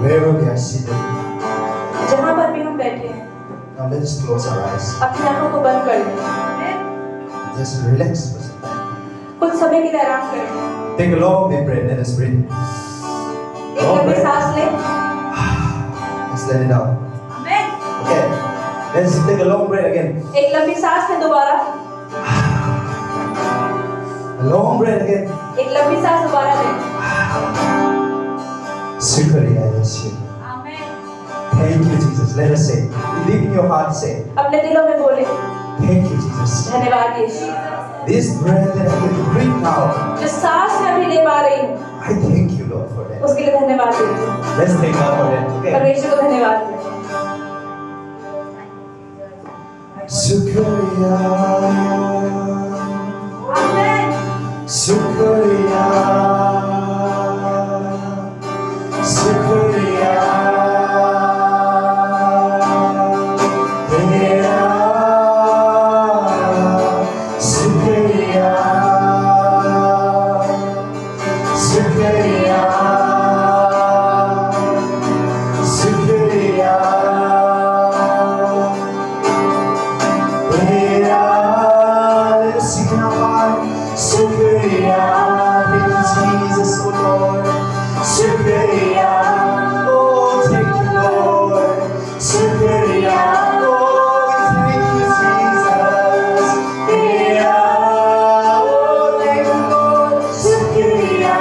Wherever we are seated, जहाँ पर भी हम बैठे हैं, now let us close our eyes. अपनी आंखों को बंद कर दें, Just relax for some time. कुछ समय के लिए आराम करें, Take a long deep breath. Let us breathe. एक लंबी सांस लें, Let's let it out. Okay. Let's take a long breath again. एक लंबी सांस लें दोबारा, A long breath again. एक लंबी सांस दोबारा लें। Shukriya Yesu. Thank you, Jesus. Let us say. Deep in your heart, say. अपने दिलों में बोले, Thank you, Jesus. धन्यवाद यीशु। This breath that I can breathe now, जो सांस मैं अभी ले पा रही हूँ, I thank you, Lord, for that. उसके लिए धन्यवाद देती हूँ। Let's thank God for that. Okay. परमेश्वर को धन्यवाद दें। Shukriya. Shukriya. Shukriya. Tera. Shukriya. Shukriya. Shukriya. Tera. Let's sing in our heart. Shukriya. Thank you, Jesus, oh Lord. Shukriya. Oh, thank you, Lord. Shukriya. Oh, thank you, Jesus. Tera. Oh, thank you, Lord. Shukriya.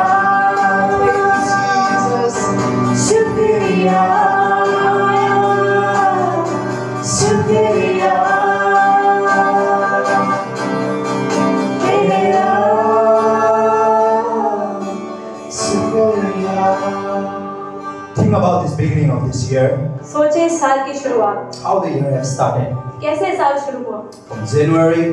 Thank you, Jesus. Shukriya. Shukriya. Tera. Shukriya. Think about this beginning of this year, सोचे इस साल की शुरुआत, how the year has started. कैसे साल शुरू हुआ? From January,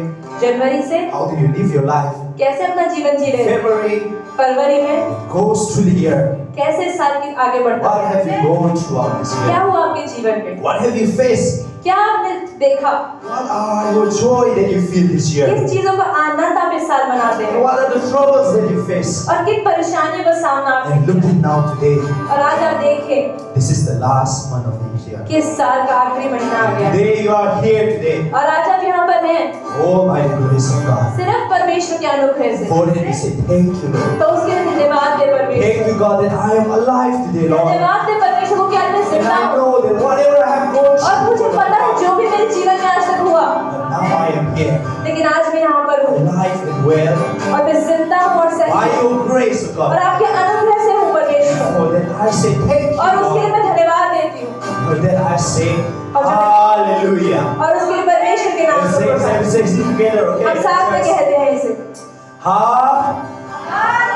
जनवरी से how do you live your life? कैसे अपना जीवन जी रहे हैं? February, फरवरी में goes through the year. कैसे इस साल की आगे बढ़ता What have you gone throughout this क्या year? हुआ आपके जीवन में? What have you faced? क्या आपने देखा? What are your joy that you feel this year? किस चीजों का आनंद आप इस साल मनाते And हैं? what are the troubles that you face? और किन परेशानियों का सामना आप And look at now today, और आज आप देखें this is the last month of the year. कि इस साल का आखिरी महीना आ गया है। Today you are here today. और आज आप यहाँ पर हैं Oh, by the grace of God. सिर्फ परमेश्वर के अनुग्रह से। For that we say thank you, Lord. तो उसके लिए धन्यवाद दे परमेश्वर। Thank you, God, that I am alive today, Lord. धन्यवाद दे परमेश्वर को कि आज मैं And जिंदा I हूँ। know that whatever I have gone और मुझे through, पता है जो भी मेरे जीवन में आज तक हुआ, but now I am here, लेकिन आज मैं यहाँ पर हूँ alive and well, और मैं जिंदा हूँ और सही by हूँ। your grace, O और God. आपके अनुग्रह से हूँ परमेश्वर। For that I say thank you, और उसके लिए Lord. मैं धन्यवाद देती हूँ। For that I say hallelujah. और उसके लिए परमेश्वर के नाम Let's से बोलता हूँ। say it together, okay? हम साथ में कहते हैं इसे।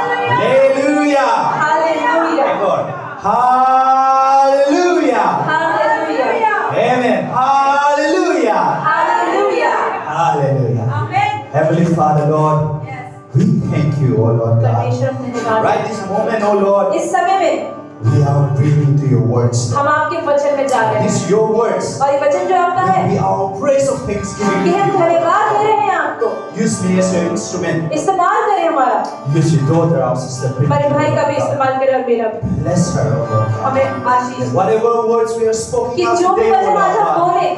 Hallelujah. Hallelujah. My God. Hallelujah. Hallelujah. Amen. Hallelujah. Hallelujah. Hallelujah. Heavenly Father, Lord, we thank you, O Lord God. परमेश्वर धन्यवाद। Right this moment, O Lord, इस समय में we are breathing to your words. हम आपके वचन में जा रहे हैं These your words. और ये वचन जो आपका है Be our praise of thanksgiving. कि हम धन्यवाद दे रहे हैं आपको। Use me as your instrument. इस्तेमाल करें हमारा। Use your daughter, our sister. मेरे भाई का भी इस्तेमाल करें और मेरा भी। Bless her, O Lord God. हमें आशीष And whatever words we are कि spoken out जो भी today, O वचन आज Lord हम God, बोले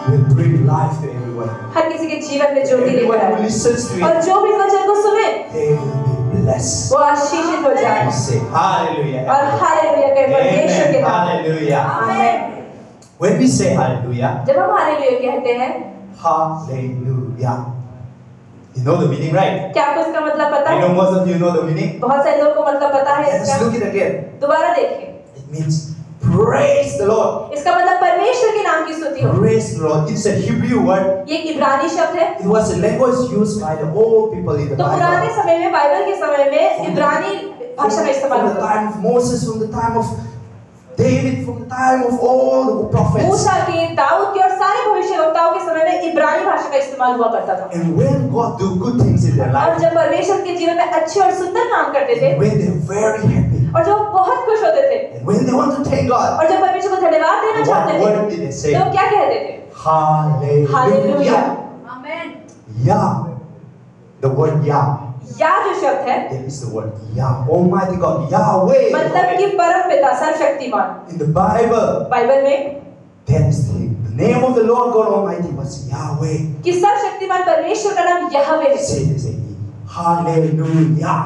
will bring life to everyone. हर किसी के जीवन में ज्योति लेकर Everyone who आए listens to और it, जो भी वचन को सुने they will be blessed. वो आशीषित हो जाए We say hallelujah. और हालेलुया कहें परमेश्वर के Amen. नाम। Hallelujah. आमीन। When we say hallelujah, जब हम हालेलुया कहते हैं, hallelujah. You know the meaning, right? क्या आपको इसका मतलब पता I know है? most of you know the meaning. बहुत सारे लोगों को मतलब पता है Let's इसका। look it again. दोबारा देखें। It means praise the Lord. इसका मतलब परमेश्वर के नाम की स्तुति हो। Praise the Lord. It's a Hebrew word. ये एक इब्रानी शब्द है। It was a language used by the old people in the तो पुराने Bible. समय में बाइबल के समय में इब्रानी भाषा का इस्तेमाल From the होता था। time of Moses, from the time of David, from the time of all the prophets. मूसा के, दाऊद के और सारे भविष्यवक्ताओं के समय में इब्रानी भाषा का इस्तेमाल हुआ करता था। And when God do good things in their और life, जब परमेश्वर के जीवन में अच्छे और सुंदर काम करते थे when they're very happy, और जब वो बहुत खुश होते थे and when they want to thank God, और जब परमेश्वर को धन्यवाद देना what चाहते थे word did they say? तो वो क्या कहते थे? Hallelujah. Hallelujah. Yeah. The word Yah. या जो शब्द है there is the word Yah, Almighty God, Yahweh. मतलब कि परम पिता सर्वशक्तिमान। In the Bible, बाइबल में that is the name of the Lord God Almighty was Yahweh. कि सर्वशक्तिमान परमेश्वर का नाम यहोवे है। Say this, say Hallelujah.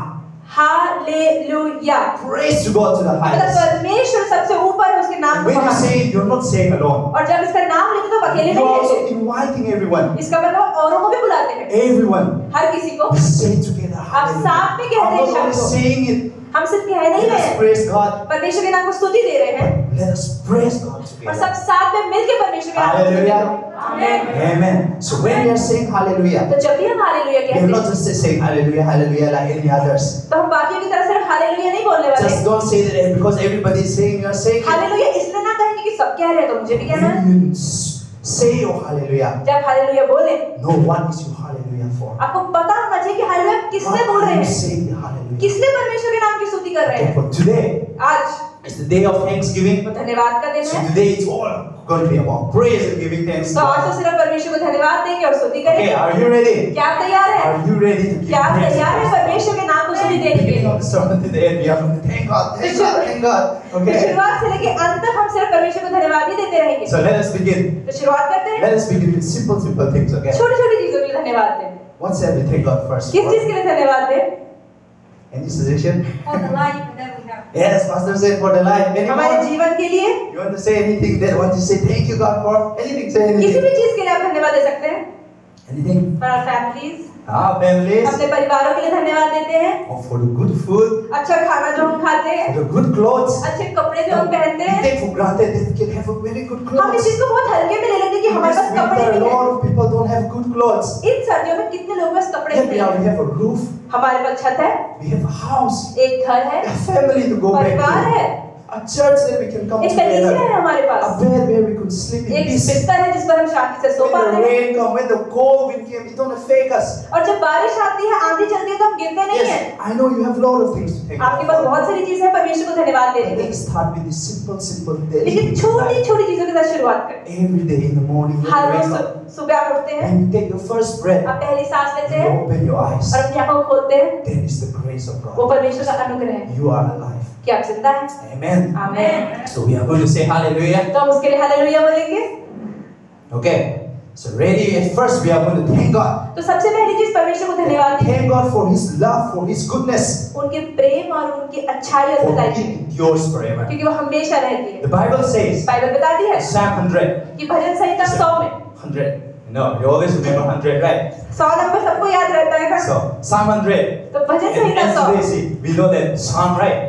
Hallelujah. Praise to God to the मतलब highest. परमेश्वर सबसे ऊपर है, उसके नाम को When you महान। say it, you're not saying alone. और जब इसका नाम लेते तो आप अकेले You're नहीं also लेते, inviting everyone. इसका मतलब औरों को भी बुलाते हैं, Everyone. हर किसी को। We say together. आप साथ में कहते I'm हैं not only शब्द को। saying it. हम सिर्फ कह नहीं Let रहे us हैं, praise God. परमेश्वर के नाम को स्तुति दे रहे हैं Let us praise God और together. सब साथ में मिलकर परमेश्वर के नाम को स्तुति Hallelujah. करें। आमीन। Amen. So when we are saying hallelujah, तो जब भी हम हालेलुया we कहते are हैं not just saying hallelujah, hallelujah like any others. तो हम बाकियों की तरह सिर्फ हालेलुया नहीं बोलने वाले। Just don't say that because everybody is saying, you are saying it. Hallelujah इसलिए ना कहेंगे कि सब कह रहे हैं तो मुझे भी कहना है। When you say your hallelujah, जब हालेलुया बोले know what is your hallelujah for. आपको पता होना चाहिए कि हालेलुया किसने बोल What रहे are you हैं, saying the hallelujah? किसने परमेश्वर के नाम की स्तुति कर रहे Okay, हैं। for today, आज it's the day of Thanksgiving. वो धन्यवाद का दिन So है, today it's all going to be about praise and giving thanks to तो आज तो God. सिर्फ परमेश्वर को धन्यवाद देंगे और स्तुति Okay, करेंगे। are you ready? क्या आप तैयार हैं? Are you ready to give क्या आप praise? तैयार हैं परमेश्वर के नाम को स्तुति देने के Beginning लिए? of the sermon to the end, we are going to thank God, thank God, thank God. तो Okay. शुरुआत से लेके अंत तक हम सिर्फ परमेश्वर को धन्यवाद ही देते रहेंगे। So let us begin. तो शुरुआत करते हैं, Let us begin with simple things. Okay. छोटी छोटी चीजों के लिए धन्यवाद दें। What shall we thank God first किस for? चीज के लिए धन्यवाद दें? Any suggestion? For the life that we have. Yes, Pastor said for the life. हमारे Anyone? जीवन के लिए You want to say anything that want to say thank you God for? Anything, say किसी anything. भी चीज के लिए आप धन्यवाद दे सकते हैं। Anything? For our families, Families. अपने परिवारों के लिए धन्यवाद देते हैं। Or for the good food, अच्छा खाना जो हम खाते हैं, for the good clothes. अच्छे कपड़े जो हम पहनते We हैं। take for granted that we can have a very good हम इस clothes. चीज को बहुत हल्के में ले लेते हैं कि In हमारे this पास कपड़े winter, a नहीं हैं। lot of people don't have good clothes. इन सर्दियों में कितने लोगों के पास कपड़े Yet नहीं हैं? we have a roof, हमारे पास छत है, we have a house, एक घर है, a family to go back परिवार to, है, a church that we can come एक कलीसिया together, है हमारे a pass, bed where we could sleep in एक peace. बिस्तर है जिस पर हम शांति से सो When पाते the हैं। rain comes, when the cold wind came, it don't affect us. और जब बारिश आती है, आंधी चलती है तो हम गिरते नहीं हैं। Yes, I know you have a lot of things to thank आपके God पास for. बहुत सारी चीजें हैं परमेश्वर को धन्यवाद देने But के लिए। let's start with this simple लेकिन daily छोटी life. छोटी चीजों के साथ शुरुआत करें। Every day in the morning, when her you rose wake up, सुबह आप उठते हैं, when you take your first breath, आप पहली सांस लेते and you हैं open your eyes, और अपनी आंखों को खोलते हैं, then is the grace of वो God. परमेश्वर का अनुग्रह है You are alive. कि आप जिंदा हैं। Amen. आमीन। So we are going to say hallelujah. तो हम उसके लिए हालेलुया बोलेंगे। Okay. So ready? At first, we are going to thank God. तो सबसे पहली चीज परमेश्वर को धन्यवाद दें, Thank God for His love, for His goodness, उनके प्रेम और उनकी अच्छाई और for भलाई it की, endures forever. क्योंकि वो हमेशा रहती है। The Bible says, बाइबल बताती है Psalm 100. कि भजन संहिता 100 में 100. No, you always remember 100, right? 100 number सबको याद रहता है ना? So, Psalm 100. तो भजन And Samhita 100। today, see, we know that Psalm, right?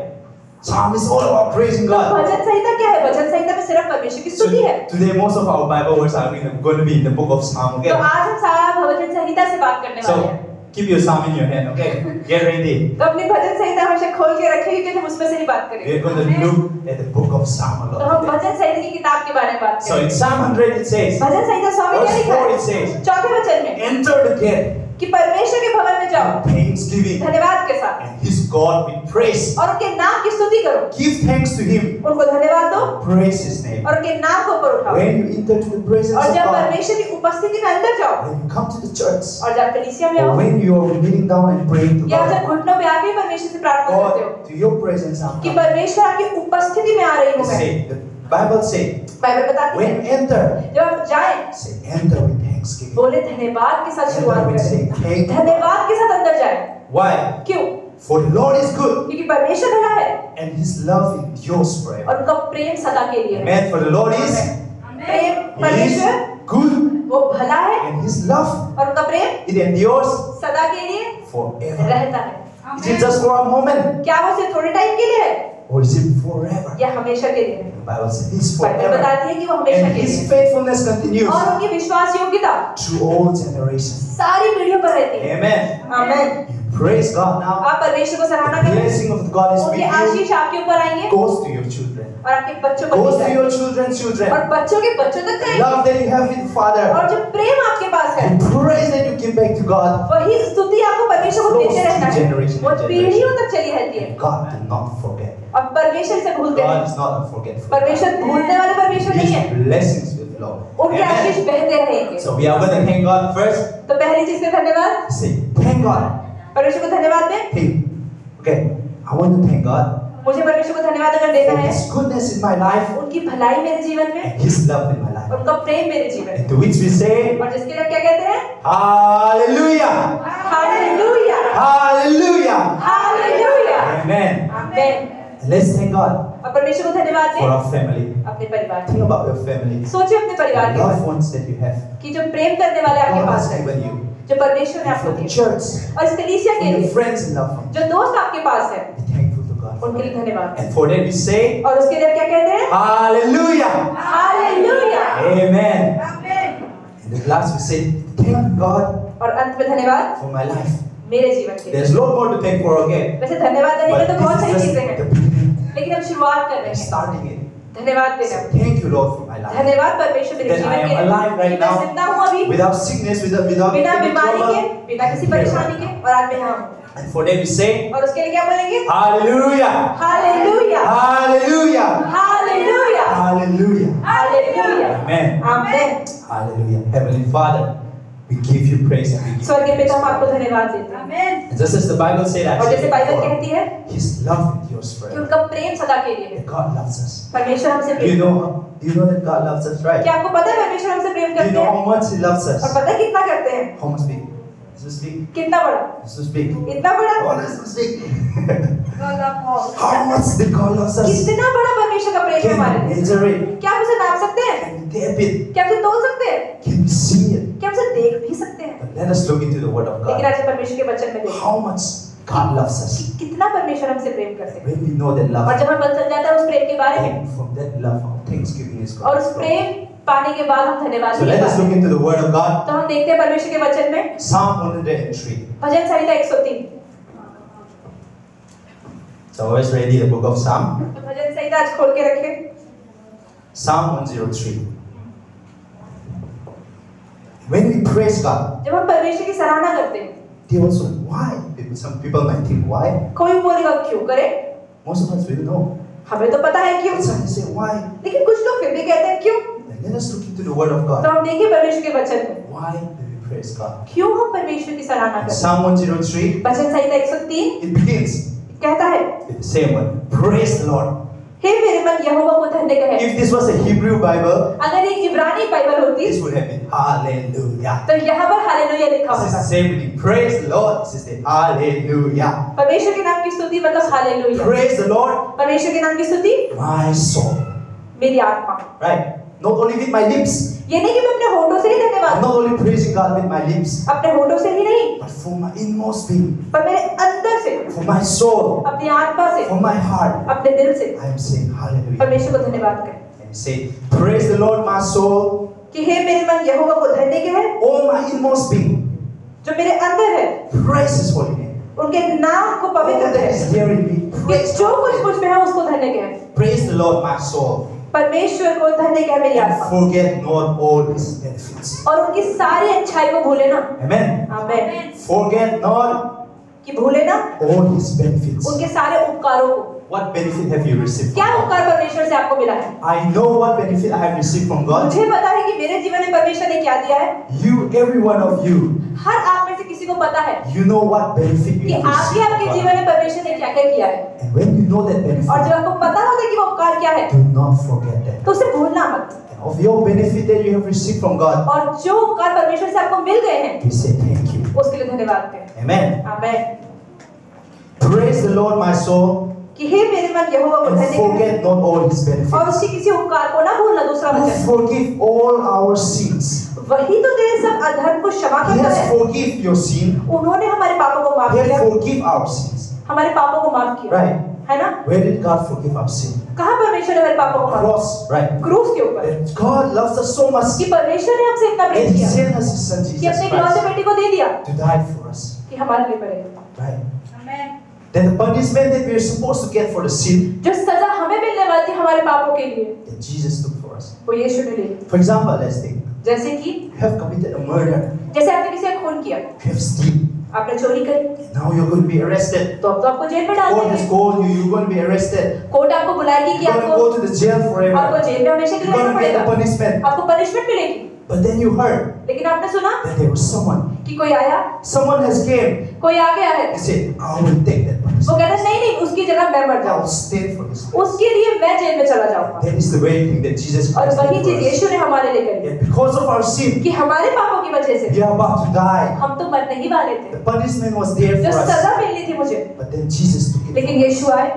Psalm is all about praising तो God. भजन संहिता क्या है? भजन संहिता में सिर्फ परमेश्वर की So, स्तुति है। today, most of our Bible words are going to be in the book of Psalm, तो okay? आज हम सारा भजन संहिता से बात करने वाले So, हैं। keep your Psalm in your hand, okay? Get ready. तो अपनी भजन संहिता हमेशा खोल के रखें क्योंकि हम उसमें से ही बात We're करेंगे। going to look at the book of Psalm a तो lot हम today. भजन संहिता की किताब के बारे में बात So, in करेंगे। Psalm 100, it says, भजन संहिता 100 में क्या verse लिखा 4, है? it says, चौथे वचन में enter the gate, कि परमेश्वर के भवन में जाओ thanksgiving, धन्यवाद के साथ and His God with praise. और उनके नाम की स्तुति करो, Give thanks to Him, उनको धन्यवाद दो praise His name. और उनके नाम को ऊपर उठाओ। When you enter to the presence और of जब God, परमेश्वर की उपस्थिति में अंदर जाओ when you come to the church, और जब कलीसिया में or आओ when you are kneeling down and praying to या जब God, घुटनों पे आके परमेश्वर से प्रार्थना करते हो God, to your presence I'm कि coming. परमेश्वर आपकी उपस्थिति में आ रही हूँ मैं। Say, the Bible says, Bible बताती when है you enter, जब आप जाएं say, enter with thanksgiving. बोले धन्यवाद के साथ Enter शुरुआत with करें, saying, thank you. धन्यवाद के साथ अंदर जाएं। Why? क्यों? For the Lord is good, क्योंकि परमेश्वर भला है and His love endures forever. और उनका प्रेम सदा के लिए है। Amen. For the Lord is, Prem He is परमेश्वर good, वो भला है and His love, और उनका प्रेम it endures सदा के लिए forever. रहता है। Is it just for a moment, क्या वो सिर्फ थोड़े टाइम के लिए है or is it forever? या हमेशा के लिए है? The Bible says it's Bible forever. बताती है कि वो हमेशा And के लिए His है faithfulness continues और उनकी विश्वास योग्यता through all generations. सारी पीढ़ियों पर रहती है। Amen. आमीन। You praise God now. आप परमेश्वर को सराहना The करें, blessing of God is with उनके you. आशीष आपके ऊपर आएंगे Goes to your children. और आपके बच्चों पर भी Goes to जाएंगे your children's और children. बच्चों के बच्चों तक The जाएंगे love that you have with the Father. और जो प्रेम आपके पास है The praise that you give back to God. वही स्तुति आपको परमेश्वर को देते रहना है, Generation वो to पीढ़ियों तक चली रहती है God do not forget. और परमेश्वर से भूलते God नहीं। is not a forgetful. परमेश्वर भूलने वाले परमेश्वर नहीं है, His blessings will flow. उनके आशीष Amen. बहते रहेंगे। So we are going to thank God first. तो पहली चीज पे धन्यवाद, Say, thank God. परमेश्वर को धन्यवाद दें। Hey, okay, I want to thank God मुझे परमेश्वर को धन्यवाद अगर देना for है, His goodness in my life उनकी भलाई मेरे जीवन में, and His love in my life. उनका प्रेम मेरे जीवन में, And to which we say, और जिसके लिए क्या कहते हैं? Hallelujah! Hallelujah, Hallelujah! Hallelujah, Amen. Amen. And let's thank God और परमेश्वर को धन्यवाद for दें our family. अपने परिवार के। Think about your family, सोचिए अपने परिवार the के loved बारे में ones that you have. कि जो प्रेम करने वाले आपके God पास has है, given you. जो परमेश्वर ने And आपको for the दिया, church, और इस कलीसिया for के your लिए friends and loved ones, जो दोस्त आपके पास है, be thankful to God. उनके लिए धन्यवाद। And for that we say, और उसके लिए क्या कहते हैं? Hallelujah! Hallelujah, Amen. Amen. And the last we say, thank God और अंत में धन्यवाद for my life. मेरे जीवन के लिए। There's a lot more to thank for again. वैसे धन्यवाद देने But में तो बहुत this सारी is चीजें just हैं, the beginning. लेकिन हम शुरुआत कर रहे We're हैं starting it. धन्यवाद So देना। thank you, Lord, for my life. धन्यवाद परमेश्वर मेरे That I जीवन am के लिए alive right कि मैं now, जिंदा हूँ अभी, without sickness, without बिना any बीमारी के, trouble. बिना किसी परेशानी के, और आज मैं यहाँ हूँ। And for that we say, और उसके लिए क्या बोलेंगे? Hallelujah! Hallelujah, Hallelujah! Hallelujah, Hallelujah! Hallelujah, Amen. Amen. Hallelujah. Heavenly Father, we give you praise and we give you स्वर्गीय पिता, हम praise. आपको धन्यवाद देते हैं। And just as the Bible said, और जैसे बाइबल actually, कहती है His love endures कि forever. उनका प्रेम सदा के लिए है। That God loves us. परमेश्वर हमसे Do you Prem, know that God loves us, right? क्या आपको पता है परमेश्वर हमसे प्रेम Do you करते know हैं? how much He loves और us? पता है कितना करते हैं? How much big? This is big. कितना बड़ा? This is big. इतना बड़ा? Oh, this is big. How much did God loves us? कितना बड़ा परमेश्वर का प्रेम है हमारे Can we लिए? measure it? क्या हम उसे नाप सकते हैं? Can we tap it? क्या हम उसे तोल सकते हैं? Can we see it? क्या हम उसे देख भी सकते हैं? But let us look into the Word of लेकिन God. आज परमेश्वर के वचन में देखिए How much God loves us. कि कितना परमेश्वर हमसे प्रेम करते हैं। When we know that और love, जब हमें पता चल जाता है उस प्रेम के बारे में, then from that love, our thanksgiving is और उस God. प्रेम पाने के बाद हम धन्यवाद So देते let us look हैं। into the Word of God. तो हम देखते हैं परमेश्वर के वचन में Psalm 103. Bhajan Samhita 103। So always ready the book of Psalm. तो भजन संहिता आज खोल के रखें। Psalm 103. When we praise God, जब हम परमेश्वर की सराहना करते हैं, they also why? Some people might think why. कोई बोलेगा क्यों करे? Most of us we don't know. हमें तो पता है क्यों, But some say why. लेकिन कुछ लोग फिर भी कहते हैं क्यों। And let us look into the Word of तो God. हम देखिए परमेश्वर के वचन में Why do we praise God? क्यों हम परमेश्वर की सराहना करते हैं। Psalm 103. Bhajan Samhita 103 It begins कहता है, with the same word. Praise the Lord. हे मेरे मन यहोवा को धन्य कहे। If this was a Hebrew Bible, अगर ये इब्रानी बाइबल होती this would have been Hallelujah. तो यहाँ पर हालेलुया लिखा This is the होता। same meaning. Praise the Lord. This is the Hallelujah. परमेश्वर के नाम की स्तुति मतलब हालेलुया। Praise the Lord, परमेश्वर के नाम की स्तुति my soul. मेरी आत्मा। Right? Not only with my lips. ये नहीं कि मैं अपने होठों से ही I'm धन्यवाद, not only praising God with my lips, अपने होठों से ही नहीं, but from my inmost being, पर मेरे अंदर से, from my soul, अपनी आत्मा से, from my heart, अपने दिल से I am saying Hallelujah. परमेश्वर को धन्यवाद करें And you say, praise the Lord, my soul, कि हे मेरे मन यहोवा को धन्य कहे, all my inmost being. जो मेरे अंदर है, Praise His holy name. उनके नाम को All पवित्र that is कहे, there in me. कि Praise जो God. कुछ मुझ में है उसको धन्य कहे। Praise the Lord, my soul. परमेश्वर को धन्य कहे मेरी And आत्मा, forget not all His benefits. और उनकी सारी अच्छाई को भूले ना। Amen. आमेन। Forget not कि भूले ना all His benefits. उनके सारे उपकारों को। What benefit have you received क्या from God? उपकार परमेश्वर से आपको मिला है? I know what benefit I have received from God. मुझे पता है कि मेरे जीवन में परमेश्वर ने क्या दिया है। You, every one of you, हर आप में से किसी को पता है you know what benefit कि you have आपके received आपके from जीवन God. में परमेश्वर ने क्या क्या किया है, And when you know that और benefit, जब आपको पता होगा कि वो उपकार क्या है, do not forget that. तो उसे भूलना मत। And of your benefit that you have received from God, और जो उपकार परमेश्वर से आपको मिल गए हैं, we say thank you. उसके लिए धन्यवाद करें। Amen. Amen. Praise the Lord, my soul, कि हे मेरे मन यहोवा को and धन्य कहे, forget not all His और benefits. उसके किसी उपकार को ना भूलना। दूसरा Who वचन, forgive all our sins. वही तो तेरे सब अधर्म को क्षमा He करता has है। forgive your sin. उन्होंने हमारे पापों को माफ He has किया, forgive our sins. हमारे पापों को माफ किया, Right. है ना? Where did God forgive our sin? कहाँ परमेश्वर ने हमारे पापों को माफ किया? Cross. Right. क्रूस के ऊपर। That God loves us so much कि परमेश्वर ने हमसे इतना that प्रेम He किया sent us His Son कि Jesus अपने इकलौते Christ बेटे को दे दिया to die for us. कि हमारे लिए मरे। Right. Amen. Then the punishment that we are supposed to get for the sin जो सजा हमें मिलने वाली थी हमारे पापों के लिए, that Jesus took for us. वो यीशु ने ली। For example, let's think. जैसे कि You have committed a murder. जैसे आपने किसी का खून किया, You have steamed. आपने चोरी करी, Now you're going to be arrested. तो अब तो आपको जेल में डाल Court has देंगे। called you. You're going to be arrested. Court आपको बुलाएगी कि You're going to आपको go to the jail forever. आपको जेल में हमेशा के You're लिए रहना going to get पड़ेगा, the punishment. आपको पनिशमेंट मिलेगी। But then you heard लेकिन आपने सुना that there was someone. कि कोई आया, Someone has came कोई आ गया है, He said, I will take that वो person. कहता है नहीं नहीं उसकी जगह मैं मर I will जाऊँ, stand for this. उसके लिए मैं जेल में चला जाऊंगा। That is the very thing that Jesus और Christ वही did for चीज us. यीशु ने हमारे लिए करी Yet because of our sin, कि हमारे पापों की वजह से we are about to die. हम तो मरने ही वाले थे, The punishment was there जो for us. सजा मिलनी थी मुझे, But then Jesus took it लेकिन यीशु आए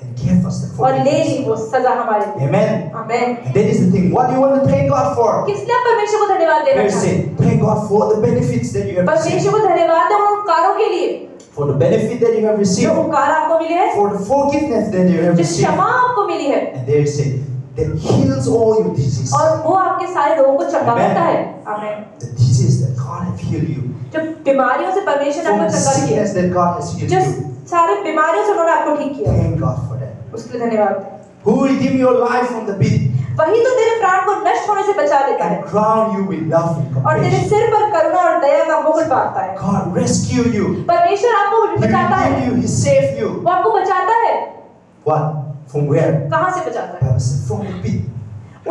and gave us the और ले ली वो forgiveness. सजा हमारे लिए। Amen. Amen. And that is the thing. What do you want to thank God for? किस लिए आप परमेश्वर को धन्यवाद देना Very चाहते हैं? simple. Thank God for the benefits that you have परमेश्वर received. को धन्यवाद दें उन उपकारों के लिए For the benefit that you have जो received. उपकार आपको मिले हैं, For the forgiveness that you have जो received. क्षमा आपको मिली है, And there is it. That heals all your diseases. और वो आपके सारे रोगों को चंगा Amen. करता है। आमेन। The disease that God has healed you. जो बीमारियों से परमेश्वर ने From आपको the चंगा किया, sickness that God has healed जो you. सारे बीमारियों से उन्होंने आपको ठीक किया, Thank God for that. उसके लिए धन्यवाद। Who redeemed your life from the pit वही तो तेरे प्राण को नष्ट होने से बचा लेता है and crowned you with love and और तेरे compassion. सिर पर करुणा और दया का मुकुट बांधता है। God rescued you. परमेश्वर आपको He बचाता है, redeemed you. He saved you. वो आपको बचाता है। What? From where? कहाँ से बचाता है? Bible said, from the pit.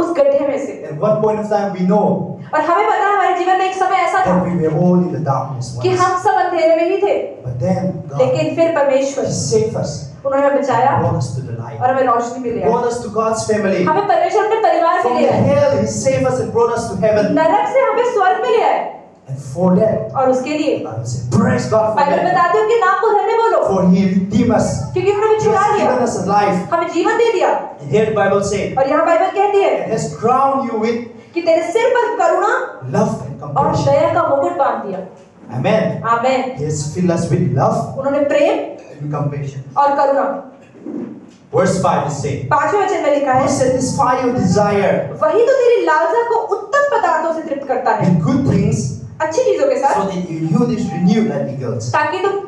उस गड्ढे में से। At one point of time, we know और हमें पता है हमारे जीवन में एक समय ऐसा था that we were all in the darkness कि once. हम सब अंधेरे में ही थे, But then God लेकिन फिर परमेश्वर He saved us, उन्होंने हमें बचाया brought us to the light, और हमें रोशनी में ले आया। brought us to God's family. हमें परमेश्वर अपने परिवार में From ले the आया, hell, He saved us and brought us to heaven. नरक से हमें स्वर्ग में ले आया, And for that, और उसके लिए I will say, praise God for Bible that. बताते हैं कि नाम को धन्य बोलो, For He redeemed us. क्योंकि उन्होंने हमें He छुड़ा has लिया, given us a life. हमें जीवन दे दिया। And here the Bible says, और यहाँ बाइबल कहती है and has crowned you with कि तेरे सिर पर करुणा love and और compassion. दया का मुकुट बांध दिया। Amen. Amen. He has filled us with love उन्होंने प्रेम and compassion. और करुणा। Verse 5 is saying, 5वें वचन में लिखा He है, satisfy your desire वही तो तेरी लालसा को उत्तम पदार्थों से तृप्त करता है, with good things, अच्छी चीजों के so साथ, that your youth is renewed like eagles. ताकि तुम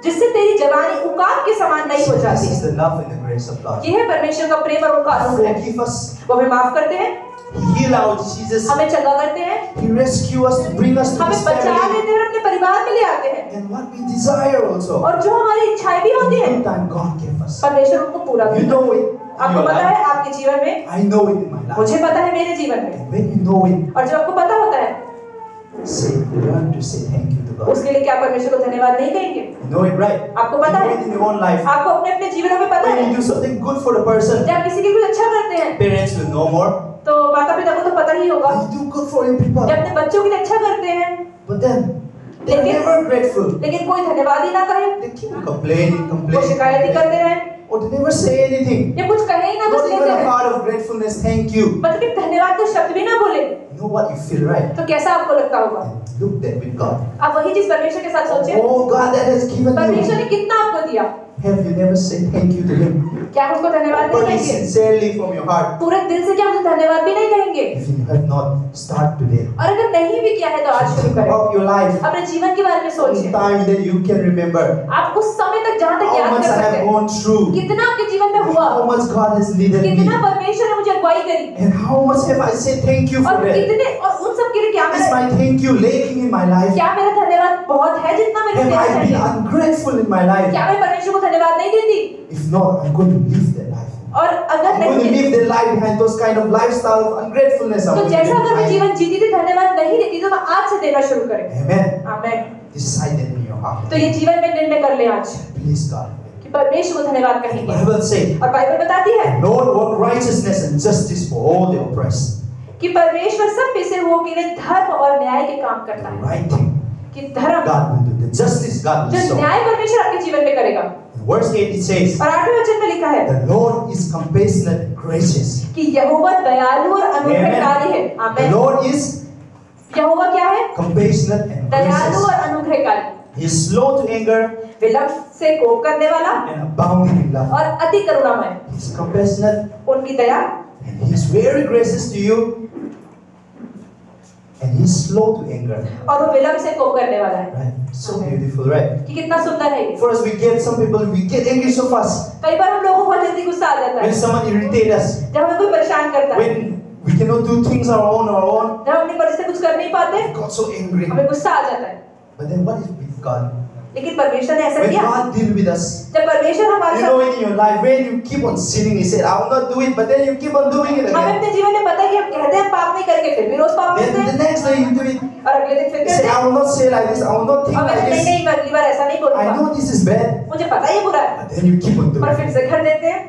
जिससे तेरी जवानी उकाब के समान नहीं So हो this जाती। is the love and the grace of God. ये है परमेश्वर का प्रेम और उनका अनुग्रह। Forgive us. वो हमें माफ करते हैं, He heal our diseases. हमें चंगा करते हैं, He rescue us to bring us to हमें His बचा family. लेते हैं और अपने परिवार में ले आते हैं, And what we desire also. और जो हमारी इच्छाएं भी होती हैं Good time God gave us. परमेश्वर उनको पूरा You करता है। know it in आपको your पता life. है आपके जीवन में, I know it in my life. मुझे पता है मेरे जीवन में, And when you know it, और जब आपको पता होता है say, learn to say thank you to God. उसके लिए क्या परमेश्वर को धन्यवाद नहीं कहेंगे? You know it, right? आपको You पता know है, it in your own life. आपको अपने अपने जीवनों में पता When है, you do something good for the person, जब किसी के कुछ अच्छा करते हैं parents will know more. तो माता पिता को तो पता ही होगा, You do good for your people. जब अपने बच्चों के लिए अच्छा करते हैं But then, they're लेकिन- never grateful. लेकिन कोई धन्यवाद ही ना कहे, They keep complaining, वो complaining, शिकायत ही करते complaining. रहे, Or they never say anything. या कुछ कहे ही ना, Not बस even लेते a रहे, part of gratefulness, thank you. मतलब एक धन्यवाद का शब्द भी ना बोले, You know what you feel, right? तो कैसा आपको लगता होगा? And look that with God. आप वही चीज परमेश्वर के साथ सोचें, Oh God, that has given परमेश्वर you. ने कितना आपको दिया, Have you never said thank you to Him? क्या आप उसको धन्यवाद नहीं Properly, कहेंगे? sincerely from your heart. पूरे दिल से क्या उसे धन्यवाद भी नहीं कहेंगे? If you have not, start today. और अगर नहीं भी किया है तो आज शुरू Think करें, of your life. अपने जीवन के बारे में Some सोचिए, time that you can remember. आप उस समय तक जहाँ तक How याद much कर I सकते have हैं, gone through. कितना आपके जीवन में हुआ, How much God has leaded me. कितना परमेश्वर ने मुझे अगुवाई करी, And how much have I said thank you for और that? कितने, और उन सब के लिए क्या Is मेरा, my thank you lacking in my life? क्या मेरा धन्यवाद बहुत है जितना मेरे Have देना I been चाहिए? ungrateful in my life? क्या मैं परमेश्वर को धन्यवाद नहीं देती? If not, I'm going to live that life. और अगर I'm going to नहीं, live that life behind those kind of lifestyle of ungratefulness. I'm तो going to जैसा live अगर मैं behind. जीवन जीती थी धन्यवाद नहीं देती, तो मैं आज से देना शुरू करें। Amen. Amen. Decide that in your heart. तो ये जीवन में निर्णय कर ले आज Please God. कि परमेश्वर को धन्यवाद The कहेंगे, Bible says, और बाइबल बताती है Lord work righteousness and justice for all the oppressed. कि परमेश्वर सब पिसे हुओं के लिए धर्म और न्याय के काम करता The है, right thing कि धर्म, God will do. The justice God will जो show. न्याय परमेश्वर आपके जीवन में करेगा। In verse 8 it says, और 8वें वचन में लिखा है The Lord is compassionate and gracious. कि यहोवा दयालु और अनुग्रहकारी है। The amen. Lord is यहोवा क्या है? compassionate and दयालु gracious. और अनुग्रहकारी, He is slow to anger विलंब से कोप करने वाला and abounding in love. और अति करुणामय, He is compassionate उनकी दया, and He is very gracious to you. And He is slow to anger. और वो विलंब से कोप करने वाला है। Right? So beautiful, right? कि कितना सुंदर है ये। For us, some people, we get angry so fast. कई बार हम लोगों को बहुत जल्दी गुस्सा आ जाता When है, someone irritates us, जब हमें कोई परेशान करता है, when we cannot do things our own, जब हम अपनी मर्जी से कुछ कर नहीं पाते, we got so angry. हमें गुस्सा आ जाता है। But then what is with God? लेकिन परमेश्वर ने ऐसा When किया। God deal with us, जब परमेश्वर हमारे you साथ, know, in your life, when you keep on sinning, He said, I will not do it, but then you keep on doing it हमें again. अपने जीवन में पता है कि हम कहते हैं पाप नहीं करेंगे, फिर भी रोज पाप करते Then हैं, the next day you do it. और अगले दिन फिर You कहते say, हैं, I will not say like this, I will not think और मैं like नहीं this. नहीं अगली बार ऐसा नहीं I बोलूंगा, know this is bad, मुझे पता है ये बुरा है, but then you keep on doing और it. फिर से कर देते हैं।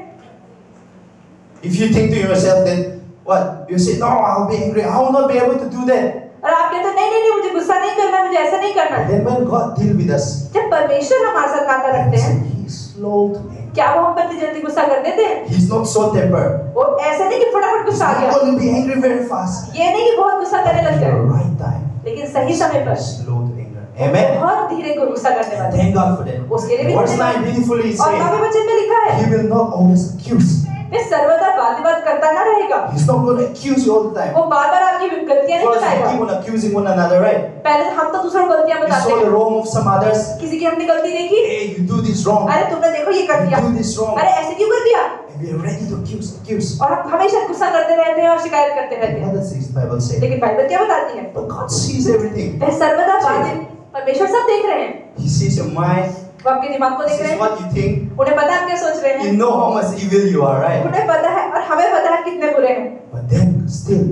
If you think to yourself, then what? You say, no, I will be angry, I will not be able to do that. और आप कहते हैं नहीं नहीं नहीं मुझे गुस्सा नहीं करना, मुझे ऐसा नहीं करना। But then when God deal with us, जब परमेश्वर हमारे साथ नाता He रखते हैं, said, He is slow to anger. क्या वो हम पर इतनी जल्दी गुस्सा कर देते हैं? He's not so tempered. वो ऐसा नहीं कि फटाफट He's गुस्सा आ not गया, going to be angry very fast. ये नहीं कि बहुत गुस्सा करने लग At the जाए, right time, लेकिन सही समय पर He's slow to anger. Amen. बहुत धीरे को गुस्सा करने वाले। Thank God for that. उसके लिए भी Verse धन्यवाद। 9 beautifully और नौवें says, वचन में लिखा है, He will not always accuse. वे सर्वदा वाद विवाद करता ना रहेगा, He's not going to accuse you all the time. वो बार बार आपकी गलतियां नहीं First, we बताएगा। keep on accusing one another, right? पहले हम तो दूसरों को गलतियां We बताते saw the हैं, wrong of some others. किसी की हमने गलती देखी, Hey, you do this wrong. अरे तुमने देखो ये कर दिया, You do this wrong. अरे ऐसे क्यों कर दिया, And we are ready to accuse. और हम हमेशा गुस्सा करते रहते हैं और शिकायत करते रहते हैं। What does the Bible say? लेकिन बाइबल क्या बताती है? But God sees everything. वह सर्वदा वाद, परमेश्वर सब देख रहे हैं, He sees your mind. वो आपके दिमाग को He देख रहे sees हैं, what you think. उन्हें पता है आप क्या सोच रहे You हैं, know how much evil you are, right? उन्हें पता है और हमें पता है कितने बुरे हैं, But then still,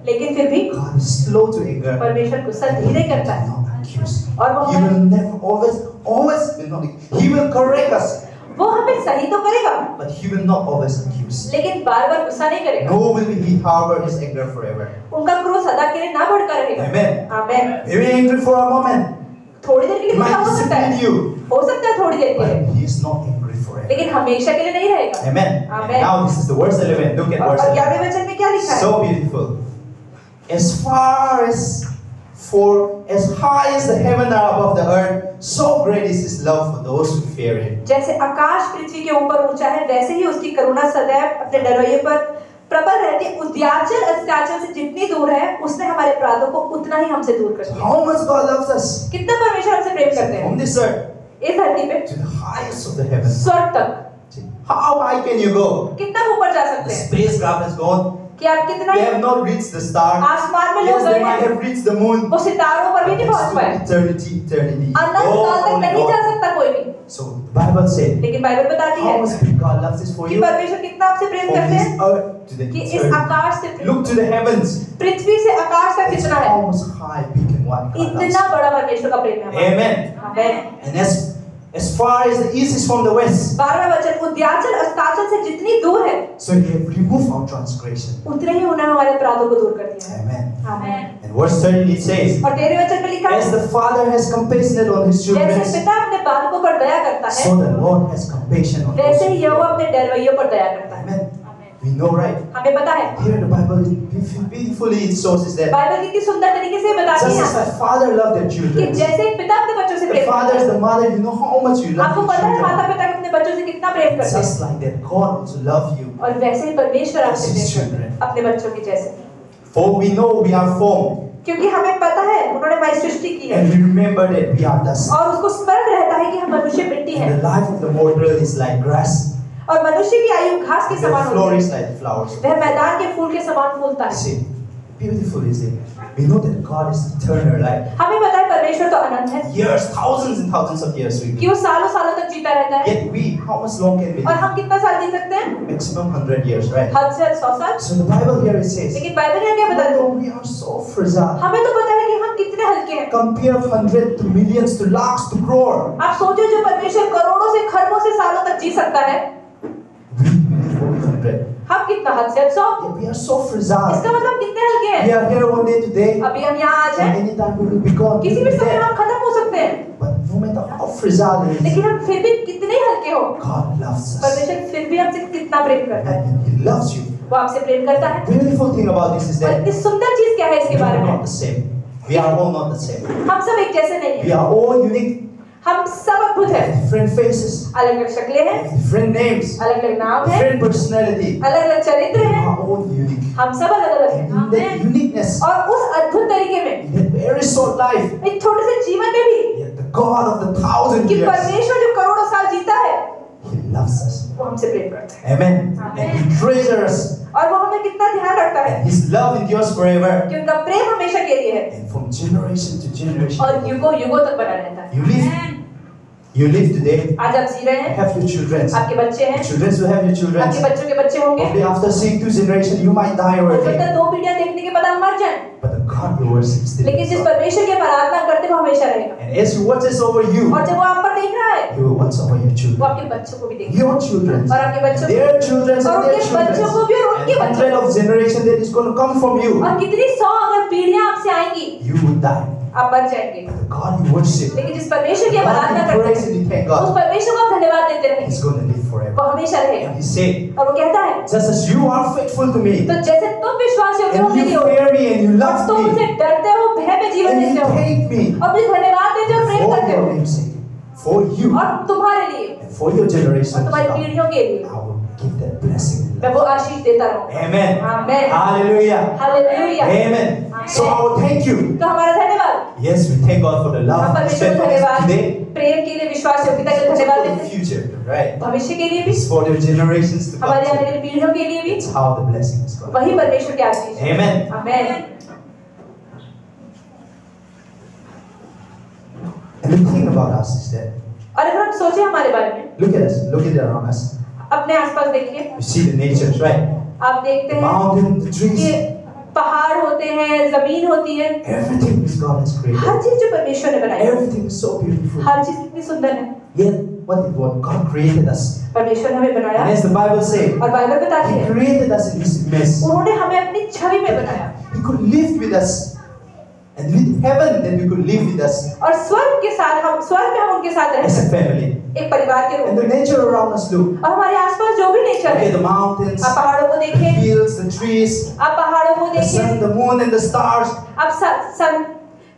लेकिन फिर भी God is slow to anger. परमेश्वर गुस्सा धीरे करता He है, will not accuse. और वो He हमें will never, always will not. He will correct us, वो हमें सही तो करेगा, but He will not always accuse. लेकिन बार बार गुस्सा नहीं करेगा, Nor will He harbor His anger forever. उनका क्रोध सदा के लिए ना भड़का रहेगा। Amen. Amen. Maybe angry for a moment. थोड़ी देर के लिए He गुस्सा might हो सकता discipline है, you, हो सकता है थोड़ी देर के लिए, but He is not angry forever. लेकिन हमेशा के लिए नहीं रहेगा। Amen. And Amen। now this is the verse 11. Look at verse और 11. 11वें वचन में क्या लिखा है? So beautiful. As far as high as the heaven are above the earth, so great is His love for those who fear Him. जैसे आकाश पृथ्वी के ऊपर ऊंचा है, वैसे ही उसकी करुणा सदैव अपने डरवैये पर प्रबल रहती है। उद्याचल अस्ताचल से जितनी दूर है, उसने हमारे अपराधों को उतना ही हमसे दूर कर So दिया। how much God loves us? कितना परमेश्वर हमसे प्रेम करते हैं, From this earth इस धरती पे to the highest of the heavens. स्वर्ग तक How high can you go? कितना ऊपर जा The सकते हैं, spacecraft has gone. कि आप कितना They have not reached the star. आसमान में लोग Yes, they गए might हैं, have reached the moon. वो सितारों पर भी नहीं पहुंच पाए, It's to eternity. अनंत काल तक Oh, नहीं जा God. सकता कोई भी। So the Bible said, लेकिन बाइबल बताती how है much big God loves this for कि you? परमेश्वर कितना आपसे प्रेम From करते this हैं, earth to the कि इस eternity. आकाश से Look to the heavens. पृथ्वी से आकाश तक It's कितना है, how much high, big and wide God loves इतना you. बड़ा परमेश्वर का प्रेम है हमारा। Amen. Amen. And as far as the east is from the west, 12वां वचन, उद्याचल अस्ताचल से जितनी दूर है, so He have removed our transgression. उतने ही उन्होंने हमारे अपराधों को दूर कर दिया है। Amen. Amen. And verse 13 it says, और 13वें वचन में लिखा as है, the Father has compassion on His children, जैसे पिता अपने बालकों पर दया करता है, so the Lord has compassion on वैसे us. ही यहोवा अपने डरवैयों पर दया करता है। Amen. We know, right? हमें पता है, Here the Bible beautifully it shows is that Bible कितनी सुंदर तरीके से बताती है just यहाँ as the पर father loved their कि children, जैसे एक पिता अपने बच्चों से the प्रेम father करता is है, the mother, you know how much you love आपको your पता है माता children. पिता अपने बच्चों से कितना प्रेम करते हैं, Just like that, God also loves you. और वैसे ही परमेश्वर आपसे His प्रेम करते children. हैं, अपने बच्चों की जैसे। For we know we are formed, क्योंकि हमें पता है उन्होंने हमारी सृष्टि की है, and we remember that we are dust. और उसको स्मरण रहता है कि हम मनुष्य मिट्टी हैं, And the life of the mortal is like grass, और मनुष्य की आयु घास के and the समान होती flourish है, like flowers. वह मैदान के फूल के समान फूलता है। See, beautiful is it? We know that God is eternal, right? हमें पता है परमेश्वर तो अनंत है, Years, thousands and thousands of years we कि live. वो सालों सालों तक जीता रहता है, Yet we, how much long can we और live? हम कितना साल जी सकते हैं? Maximum 100 years, right? हद से 100 साल। So the Bible here it says, लेकिन बाइबल यहाँ क्या बताती no, है? we are so fragile. हमें तो पता है कि हम कितने हल्के हैं। Compare 100 to millions to lakhs to crore. आप सोचो जो परमेश्वर करोड़ों से खरबों से सालों तक जी सकता है, We live only 100. हम कितना हद से 100? Yeah, we are so fragile. इसका मतलब कितने हल्के We हैं। are here one day today, अभी हम यहाँ आज हैं, and anytime we will be gone. We किसी will भी be समय dead. हम खत्म हो सकते हैं, But no matter how fragile it is, लेकिन हम फिर भी कितने ही हल्के हो, God loves us. परमेश्वर फिर भी हमसे कितना प्रेम करता है। And He loves you. वो आपसे प्रेम करता है। The beautiful thing about this is और that इतनी सुंदर चीज क्या है we इसके बारे are में? not the same. We are all not the same. हम सब एक जैसे नहीं We हैं, are all unique. हम सब अद्भुत We हैं, have different faces, अलग अलग शक्लें we हैं, have different names, अलग अलग नाम हैं, different personality. अलग अलग चरित्र We हैं, are all unique. हम सब अलग अलग And हैं। in that uniqueness, और उस अद्भुत तरीके में, in that very short life, एक छोटे से जीवन में भी, yet the God of the 1,000 कि years, परमेश्वर जो करोड़ों साल जीता है, He loves us. वो हमसे प्रेम करता है, Amen. Amen. And He treasures us. और वो हमें कितना ध्यान रखता है And His love endures forever. कि उनका प्रेम हमेशा के लिए है And from generation to generation, और युगों युगों तक बना रहता है। you live You live today. आज आप जी रहे हैं, Have your children. आपके बच्चे हैं, Children will have your children. आपके बच्चों के बच्चे होंगे। Maybe after seeing 2 generations, you might die हो already. सकता है 2 पीढ़ियां देखने के बाद आप मर जाएं, But the God you worship still लेकिन जिस lives on. परमेश्वर की आप आराधना करते हैं वो हमेशा रहेगा। And as He watches over you, और जब वो आप पर देख रहा है, He will watch over your वो children. आपके बच्चों को भी देखेगा, Your children. और आपके बच्चों Their children और and their उनके बच्चों को भी और children. उनके And बच्चों 100 of generation that is going to come from you. और कितनी 100 अगर पीढ़ियां आपसे आएंगी, You will die. आप मर जाएंगे। But the God you worship, लेकिन जिस परमेश्वर की आप आराधना God you करते praise हैं, and you thank उस God, परमेश्वर को आप धन्यवाद देते रहेंगे, He's going to live वो forever. हमेशा रहेगा। And He said, और वो कहता है, just as you are faithful to me, तो जैसे तुम विश्वास योग्य हो and मेरी you ore, fear me and you और love तुम मुझसे me, डरते हो, भय में जीवन and देते you हो, hate me, और मुझे धन्यवाद देते हो, प्रेम for करते your हो, name's sake, for you, और तुम्हारे लिए and for your और generations, तुम्हारी I पीढ़ियों के लिए will give that blessing. मैं वो आशीष देता रहूंगा। Amen. Amen. Hallelujah. Hallelujah. Amen. So I will thank you. तो हमारा धन्यवाद, Yes, we thank God for the हम love, परमेश्वर को faithfulness धन्यवाद, today. प्रेम के लिए, विश्वास योग्यता के लिए Also धन्यवाद for the देते हैं, future, right? भविष्य के लिए भी, It's for the generations to हमारी आने come. वाली पीढ़ियों के लिए भी, It's how the blessing is going. वही परमेश्वर की आशीष है। Amen. Amen. And the thing about us is that, और अगर हम सोचें हमारे बारे में, look at us, look at it around us. अपने आसपास देखिए, You see the nature, right? आप देखते The हैं mountain, the कि trees, पहाड़ होते हैं, जमीन होती है, everything is God has her created. चीज जो परमेश्वर ने बनाई है, Everything is so beautiful. हर चीज कितनी सुंदर है। Yet, what God created us. परमेश्वर ने हमें बनाया, And as the Bible says, और बाइबल बताती He है, created us in His image. उन्होंने हमें अपनी छवि में बनाया, He could live with us. And with heaven, then we could live with us और स्वर्ग के साथ हम, स्वर्ग में हम उनके साथ रह as a सकते हैं, family. एक परिवार के रूप And में। the nature around us, look. और हमारे आसपास जो भी नेचर Okay, है, the mountains, आप पहाड़ों को the देखें, fields, the trees, आप पहाड़ों को the sun, देखें, the moon, and the stars. आप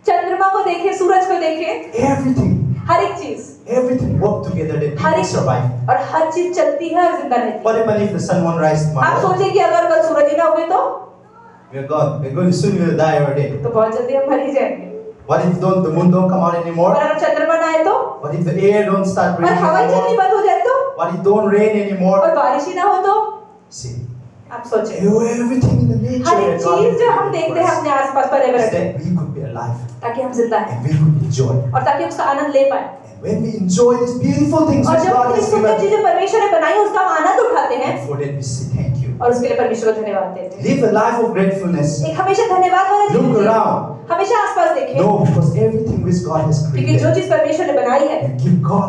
चंद्रमा को देखें, सूरज को देखें, Everything, हर एक चीज, everything work together that her people एक survive. और हर चीज चलती है और जिंदा रहती है। What happens if the sun won't rise आप tomorrow? सोचें कि अगर कल सूरज ही ना हुए तो We're gone. We're going to soon we'll die already. बहुत जल्दी हम मर ही जाएंगे। What if the moon don't come out और anymore? अगर चंद्रमा ना आए तो, What if the air don't start और raining हवा चलनी anymore? बंद हो जाए तो, What if don't rain anymore? और बारिश ही ना हो तो, See, आप सोचें, everything in the nature हर एक that God चीज जो हम has देखते created हैं for us, अपने आसपास पर is रहते that we could be alive ताकि हम जिंदा हैं and we could enjoy. और ताकि हम उसका आनंद ले पाए। And when we enjoy these beautiful things और which जब God इतनी has सुंदर given, चीजें परमेश्वर ने बनाई उसका हम आनंद उठाते हैं, and for that we say thank you. और उसके लिए परमेश्वर को धन्यवाद देते हैं। Live a life of gratefulness. एक हमेशा धन्यवाद वाला जीवन Look जिए। around. हमेशा आसपास देखें, No, because everything which God has क्योंकि जो created, चीज परमेश्वर ने बनाई है you give God,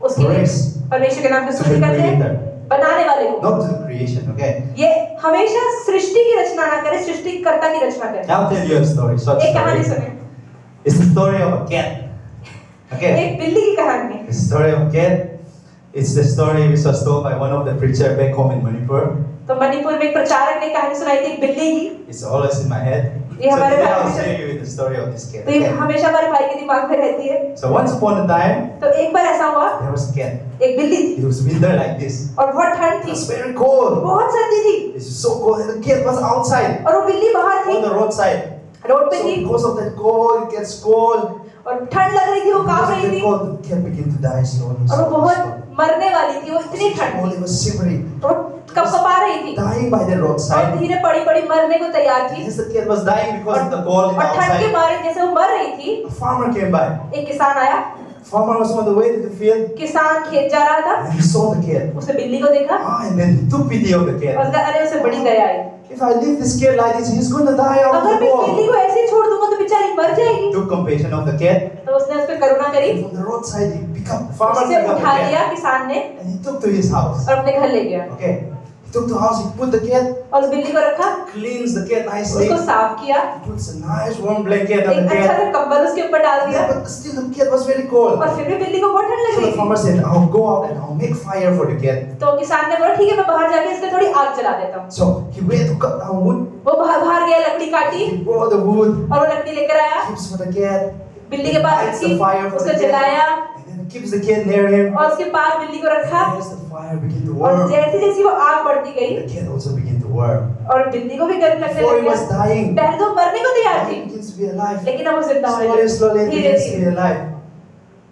उसके लिए Praise परमेश्वर के नाम की to स्तुति the करते हैं, Creator, बनाने वाले को। not to the creation, okay? ये हमेशा सृष्टि की रचना ना करे, सृष्टिकर्ता की रचना करे। I'll tell you a story, short एक कहानी story. सुने, It's the story of a cat. Okay? एक बिल्ली की कहानी है। The story of a cat. It's the story which was told by one of the preacher back home in Manipur. तो मणिपुर में एक प्रचारक ने कहानी सुनाई थी एक बिल्ली की। It's always in my head. ये So हमारे today भाई I'll में- share you with the story of this cat. तो ये Okay? हमेशा हमारे भाई के दिमाग में रहती है। So once upon a time, तो एक बार ऐसा हुआ, there was a cat. एक बिल्ली थी It was winter like this. और बहुत ठंड It थी, was very cold. बहुत सर्दी थी, It's so cold, and the cat was outside और वो बिल्ली बाहर थी, on the roadside. रोड पे So थी, because of that cold, it gets cold. और ठंड लग रही थी, वो कांप Because of रही that थी, cold, the cat began to die slowly. और वो slowly, बहुत slowly. मरने वाली थी, वो इतनी ठंड Cold, थी, it was shivering, वो कपकपा रही थी dying by the और roadside. धीरे पड़ी पड़ी मरने को तैयार थी। Yes, the cat was dying because of the cold in the और ठंड के outside. मारे जैसे वो मर रही थी, A farmer came by. एक किसान आया, Farmer was on the way to the field, किसान खेत जा रहा था, and he saw the cat. उसने बिल्ली को देखा And then he took pity of the और cat. उसका अरे उसे बड़ी दया आई, If I leave this cat like this, he's going to die out of अगर the मैं इस बिल्ली cold. को ऐसे ही छोड़ दूंगा तो बेचारी मर जाएगी। Took compassion of the cat. तो उसने उस पर करुणा करी, From the roadside, he picked up the farmer, उसे picked up the उठा लिया cat, किसान ने and he took to his house. और अपने घर ले गया Okay. He took to the house. He put the cat, और उस बिल्ली को रखा, cleans the cat nicely, उसको साफ किया, puts a nice warm blanket on एक the अच्छा cat. सा कंबल उसके ऊपर डाल दिया, Yeah, but still the cat was very cold. और फिर भी बिल्ली को बहुत ठंड लग So the रही थी। farmer said, "I'll go out and I'll make fire for the cat." तो किसान ने बोला ठीक है मैं बाहर जाके इसमें थोड़ी आग जला देता हूँ। So he went to cut down wood. वो बाहर गया, लकड़ी काटी He brought the wood, और वो लकड़ी लेकर आया, keeps for the cat, बिल्ली के पास lights the रखी, fire for उसको the cat, जलाया and then keeps the cat near him. और उसके पास बिल्ली को रखा, As the fire began to और warm, जैसे जैसे वो आग बढ़ती गई the cat also began to warm. और बिल्ली को भी गर्म लगने Before लग he was गया। dying, पहले तो मरने को तैयार he थी, begins to be alive. लेकिन अब वो जिंदा होने Slowly, लगी, slowly, he धीरे begins to be धीरे। alive.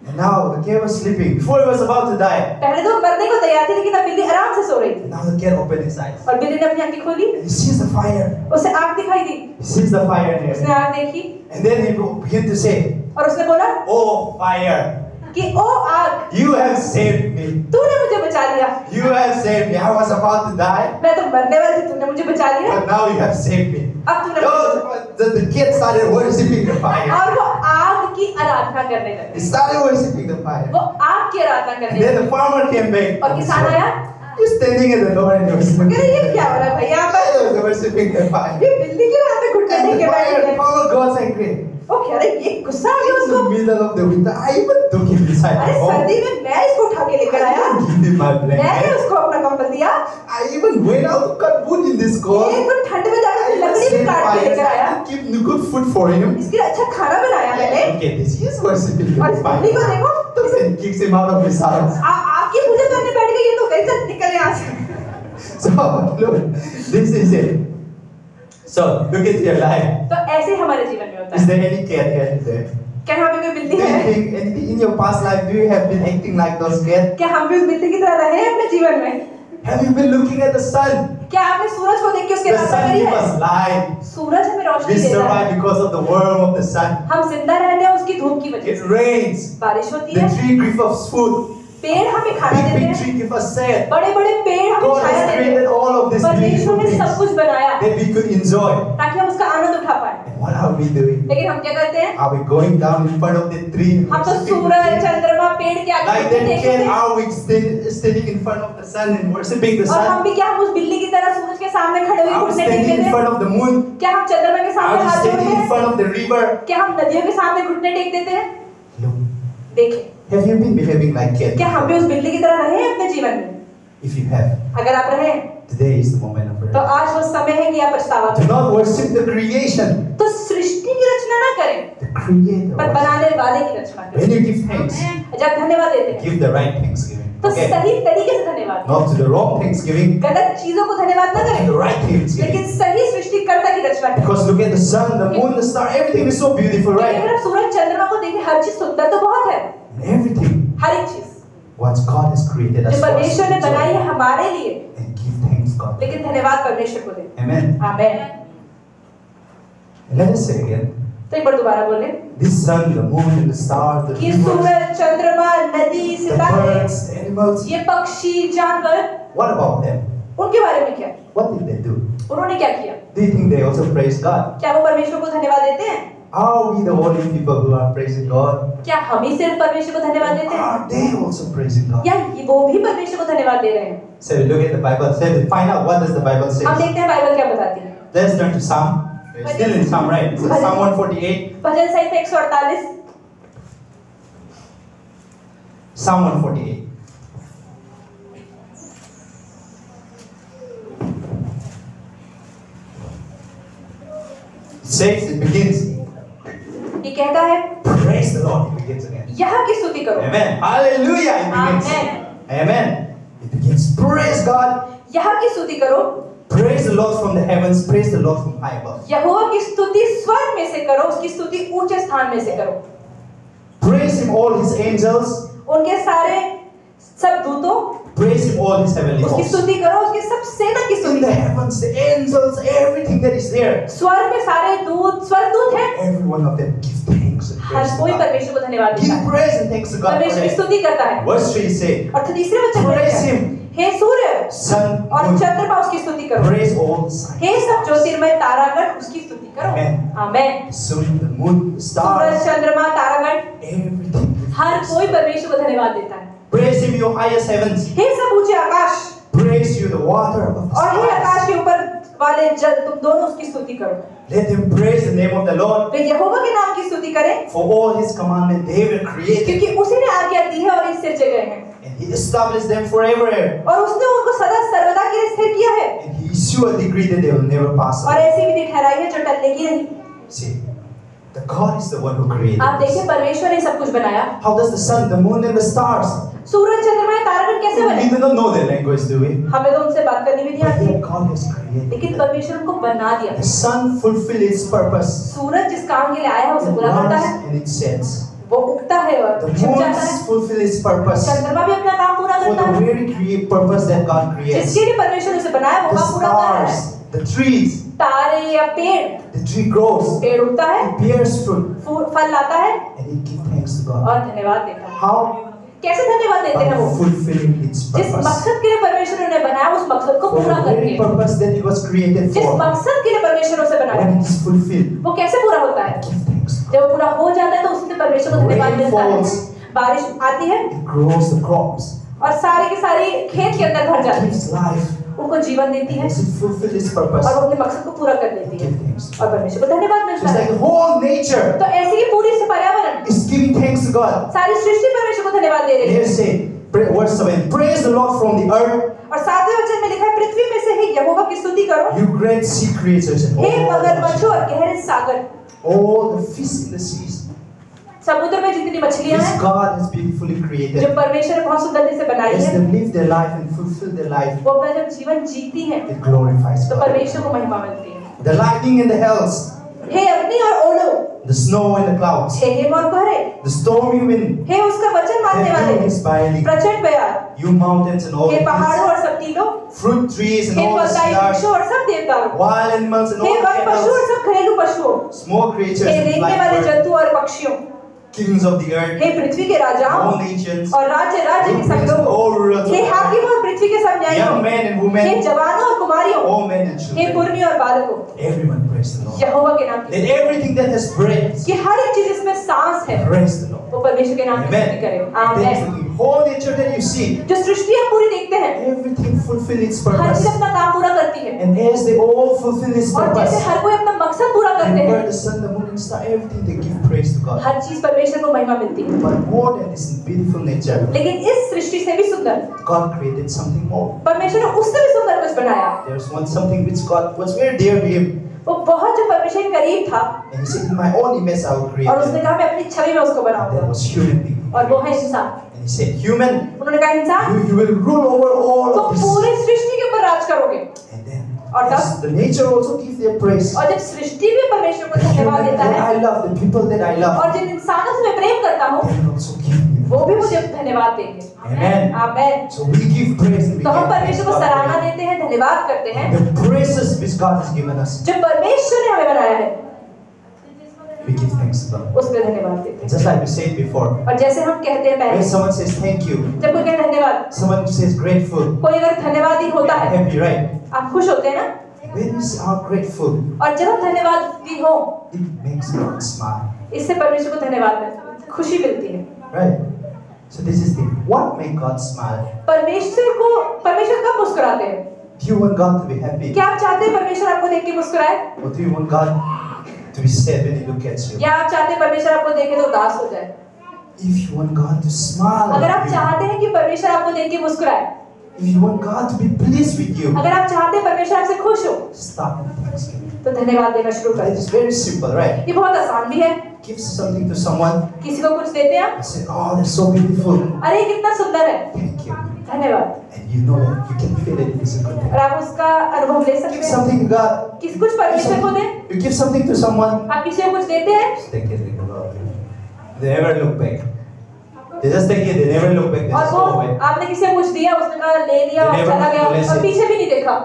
And now the cat was sleeping. Before he was about to die, पहले तो मरने को तैयार थी, लेकिन अब बिल्ली आराम से सो रही थी now the cat opened his eyes. और बिल्ली ने अपनी आंखें खोली, And he sees the fire. उसे आग दिखाई दी, He sees the fire near उसने him. आग देखी And then he began to say, और उसने बोला "Oh, fire, कि ओ आग, you have saved me. तूने मुझे बचा लिया। You have saved me. I was about to die, मैं तो मरने वाली थी, तूने मुझे बचा लिया। but now you have saved me. अब तूने The kids started worshiping the fire. और वो आग की आराधना करने लगे। They started worshiping the fire. वो आग की आराधना करने And then लगे। the farmer came back. और किसान आया, You're standing at the door and you're कह रहे ये क्या हो रहा है भाई यहाँ पर? They're worshiping the fire. ये बिल्ली के यहाँ पे घुटने And टेक the के बैठे fire, हैं। farmer goes angry. वो कह रहे ये गुस्सा आ गया In उसको। the middle of the winter, I even took him inside अरे my home. सर्दी में मैं इसको उठा के लेकर आया, I give him my मैंने blanket. उसको अपना कंबल दिया। I even went out to cut wood in this cold. एक बार ठंड में जाकर I even लकड़ी भी set काट के fires. लेकर आया। I keep good food for him. इसके लिए अच्छा खाना बनाया मैंने। Look at this. He is worshiping और the इस बिल्ली को fire. देखो, And kicks him out of his house. आपकी पूजा करने बैठ गई, ये तो कहीं से निकल यहाँ से। So look, this is it. So look at your life. तो ऐसे ही हमारे जीवन में होता Is है। there any cat here today? क्या यहाँ पे कोई Do बिल्ली you है? think in your past life do you have been acting like those cats? क्या हम भी उस बिल्ली की तरह रहे हैं अपने जीवन में? Have you been looking at the sun? क्या आपने सूरज को देख के उसके The रास्ता sun करी gives है? us light. सूरज हमें रोशनी We देता है। survive because of the warmth of the sun. हम जिंदा रहते हैं उसकी धूप की वजह It से। rains. बारिश होती The है, tree gives us food. पेड़ हमें खाना Big देते big हैं, tree gives us shade. बड़े-बड़े पेड़ हमें God छाया has देते created हैं। all of these परमेश्वर beautiful ने सब things कुछ बनाया that we could enjoy. ताकि हम उसका आनंद उठा पाए। And what are we doing? लेकिन हम क्या करते हैं? Are we going down in front of the tree? and हम तो worshiping the सूरज, tree? चंद्रमा, पेड़ के आगे Like घुटने that टेकते cat, हैं। are we standing in front of the sun and worshiping the और हम sun? भी क्या, हम उस बिल्ली की तरह सूरज के सामने खड़े हुए Are we घुटने standing टेकते in हैं? front of the moon? क्या हम चंद्रमा के Are सामने we हाथ जोड़ते standing in हैं? front of the river? क्या हम नदियों के सामने घुटने टेक देते हैं? Look, देखें, have you been behaving like cat? क्या हम भी उस बिल्ली की तरह रहे हैं अपने जीवन में? If you have, अगर आप रहे हैं, today is the moment of तो prayer. आज वो समय है कि आप पछतावा Do करें। not worship the creation, तो सृष्टि की रचना ना करें, the creator. पर बनाने वाले की रचना करें। When you give thanks, जब धन्यवाद देते हैं, give the right thanksgiving. तो Okay? सही तरीके से धन्यवाद दें। Not to the wrong thanksgiving, गलत चीजों को धन्यवाद ना but to करें, the right thanksgiving. लेकिन सही सृष्टिकर्ता की रचना करें। Because look at the sun, the moon, the star, everything is so beautiful, लेकिन right? अगर आप सूरज चंद्रमा को देखें, हर चीज सुंदर तो बहुत है, Everything, हर एक चीज what God has created us जो for us परमेश्वर to ने बनाई enjoy है हमारे लिए, and give thanks God. लेकिन धन्यवाद परमेश्वर को दें। Amen. आमेन। Let us say again, तो एक बार दोबारा बोले this sun, the moon, and the stars, the कि rivers, सूरज, चंद्रमा, नदी, the सितारे, birds, the animals, ये पक्षी, जानवर, what about them? उनके बारे में क्या? What did they do? उन्होंने क्या किया? Do you think they also praise God? क्या वो परमेश्वर को धन्यवाद देते हैं? Are we the only people who are praising God? क्या हम ही सिर्फ परमेश्वर को धन्यवाद देते हैं? Are they also praising God? या वो भी परमेश्वर को धन्यवाद दे रहे हैं? So we look at the Bible, say, find out what does the Bible say. हम देखते हैं बाइबल क्या बताती है। Let's turn to Psalm. We're still in Psalm, right? So Psalm 148. Bhajan Samhita 148, Psalm 148. It says, it begins, ये कहता है praise the Lord. It begins again. यहाँ की स्तुति करो। Amen. Hallelujah. It begins. Amen. Amen. It begins. Praise God. यहाँ की स्तुति करो। Praise the Lord from the heavens. Praise the Lord from high above. यहोवा की स्तुति स्वर्ग में से करो, उसकी स्तुति ऊंचे स्थान में से करो। Praise Him, all His angels. उनके सारे सब दूतों, Praise Him, all His heavenly उसकी hosts. स्तुति करो, उसकी सब सेना की In स्तुति the करो। heavens, the angels, everything that is there. स्वर्ग में सारे दूत, स्वर्गदूत हैं। Every one of them give thanks and her praise to कोई God. परमेश्वर को धन्यवाद देता Give है, praise and thanks to God for परमेश्वर की that. स्तुति करता है। Verse 3 say, और तीसरे वचन में Praise लिखा है, Him. हे सूर्य Sun, और moon, चंद्रमा उसकी स्तुति करो, praise all the signs. हे सब ज्योतिर्मय तारागण उसकी स्तुति करो। Amen. Amen. The sun, the moon, the Suraj, stars, चंद्रमा, तारागण, everything. give हर praise. कोई परमेश्वर को धन्यवाद देता है। Praise Him, your highest heavens. हे सब ऊंचे आकाश Praise you, the water of the और हे आकाश skies. के ऊपर वाले जल, तुम दोनों उसकी स्तुति करो। Let them praise the name of the Lord. वे यहोवा के नाम की स्तुति करें, For all His commandments, they were created. क्योंकि उसी ने आज्ञा दी है और इससे जगह है, And He established them forever. और उसने उनको सदा सर्वदा के लिए स्थिर किया है, And He issued a decree that they will never pass और away. ऐसी विधि ठहराई है जो टलने की नहीं। See, the God is the one who created आप देखिए this. परमेश्वर ने सब कुछ बनाया। How does the sun, the moon, and the stars? सूरज, चंद्रमा, तारागण कैसे बने? We do not know their language, do we? हमें तो उनसे बात करनी भी नहीं But आती, yet God has created लेकिन them. परमेश्वर उनको बना दिया। The sun fulfills its purpose. सूरज जिस काम के लिए आया है उसे It पूरा करता runs है, and it sets. वो उगता है और The छिप जाता moon है। fulfills its purpose चंद्रमा भी अपना काम पूरा for करता the है, very purpose that God creates. जिसके लिए परमेश्वर उसे बनाया वो The काम पूरा करता है। stars, the trees, तारे या पेड़, the tree grows, पेड़ उगता है, it bears fruit, फल लाता है, and it gives thanks to God. और धन्यवाद देता है। How? कैसे धन्यवाद देते हैं By वो? fulfilling its जिस purpose. मकसद के लिए परमेश्वर ने उन्हें बनाया उस मकसद को For पूरा the very करके, purpose that it was created जिस for. मकसद के लिए परमेश्वर ने उसे बनाया When it is fulfilled, वो कैसे पूरा होता है? give thanks. जब वो पूरा हो जाता है तो उससे परमेश्वर को धन्यवाद Rain मिलता है। falls. बारिश आती है It grows the crops. और सारी की सारी खेत के अंदर भर जाती Gives है, life. उनको जीवन देती है As it fulfills its purpose. और वो अपने मकसद को पूरा कर देती है Give thanks. और परमेश्वर को धन्यवाद मिलता Just है। like the whole nature तो ऐसे ही पूरी से पर्यावरण, is giving thanks to God. सारी सृष्टि परमेश्वर को धन्यवाद दे रही Here है। say, verse 7, praise the Lord from the earth, और 7वें वचन में लिखा है, पृथ्वी में से ही यहोवा की स्तुति करो, you great sea creatures and हे all मगरमच्छों और गहरे सागर, the fish in the seas, समुद्र में जितनी मछलियां which हैं God has beautifully जो created. परमेश्वर ने बहुत सुंदरता से बनाई As है, they live their life and fulfill their life, वो अपना जब जीवन जीती है it glorifies तो God. परमेश्वर को महिमा मिलती है। The lightning in the hills, हे अग्नि और ओलो, the snow in the clouds, हे हिम और कोहरे, the stormy wind, हे उसका वचन मानने the वाले, wind is biting, प्रचंड बयार, you mountains and all hey the पहाड़ों hills, और सब टीलों, fruit trees and हे all the फलदायी stars, वृक्षों और सब देवदारों, wild animals and हे all the वन पशु और animals, सब घरेलू पशुओं, small creatures हे and रेंगने flying वाले birds, जंतु और पक्षियों, kings of the earth, हे पृथ्वी के राजाओं all nations, और राज्य राज्य के सब लोगों, all rulers of hey the earth, हाकिम और पृथ्वी के सब न्यायियों, young men and hey women, जवानों और कुमारियों, all men and hey children, Kurmi और बालकों, everyone praise the Lord. यहोवा के नाम की Let everything that has breath कि हर एक चीज इसमें सांस है praise the Lord. वो परमेश्वर के नाम की स्तुति करे। Amen. That is आमीन। the whole nature that you see, जो सृष्टि हम पूरी देखते हैं, everything fulfill its हर purpose. चीज अपना काम पूरा करती है And as they all fulfill its और purpose, जैसे हर कोई अपना मकसद पूरा and करते where हैं, the sun, the moon, and star, everything they give praise to God. हर चीज परमेश्वर को महिमा मिलती है। But more than this beautiful nature, लेकिन इस सृष्टि से भी सुंदर God created something more. परमेश्वर ने उससे भी सुंदर कुछ बनाया। There's something which God was very dear to Him, वो बहुत जो परमेश्वर के करीब था and He said, "In my own image I will create और उसने it." कहा मैं अपनी छवि में उसको And that बनाऊंगा was human being. और वो है इंसान। And He said, "Human, उन्होंने कहा इंसान you will rule over all तो of this." पूरी सृष्टि के ऊपर राज करोगे। And then और तब yes, the nature also gives their praise. और जब सृष्टि भी परमेश्वर को The धन्यवाद human देता that है I love, the people that I love, और जिन इंसानों से मैं प्रेम करता हूँ they will also give me वो भी praise. मुझे धन्यवाद देंगे। Amen. Amen. So we give praise and we तो हम give thanks परमेश्वर to को God सराहना for देते हैं, धन्यवाद करते हैं the praises which God has given us. जो परमेश्वर ने हमें बनाया है We give thanks to God. उसमें धन्यवाद देते हैं। Just like we said before, और जैसे हम कहते हैं when पहले someone says thank you, जब कोई कहता है धन्यवाद, someone says grateful, कोई अगर धन्यवादी होता है happy, right? आप खुश होते हैं ना, When we are grateful, और जब हम धन्यवादी हो it makes God smile, इससे परमेश्वर को धन्यवाद मिलता है, खुशी मिलती है। right? So this is the what makes God smile. परमेश्वर कब मुस्कुराते हैं? Do you want God to be happy, क्या आप चाहते हैं परमेश्वर आपको देख के मुस्कुराए or do you want God to be sad when He look at you? या आप चाहते हैं परमेश्वर आपको देखे तो उदास हो जाए? If you want God to smile अगर आप at you, चाहते हैं कि परमेश्वर आपको देख के मुस्कुराए, if you want God to be pleased with you, अगर आप चाहते हैं परमेश्वर आपसे खुश हो start with thanksgiving. तो धन्यवाद देना शुरू It करें। is very simple, right? ये बहुत आसान भी है। Give something to someone किसी को कुछ देते हैं, and say, "Oh, that's so beautiful. अरे कितना सुंदर है, Thank you." धन्यवाद, And you know that you can feel it is a good thing. और आप उसका अनुभव ले Give सकते हैं। something to God. किस कुछ परमेश्वर को दें, You give something to someone. आप किसी को कुछ देते हैं, Just take it, they go out. They never look back. They just take it. They never look back. They और just वो go away. आपने किसी को कुछ दिया, उसने कहा ले लिया और Never चला गया listen. और पीछे भी नहीं देखा,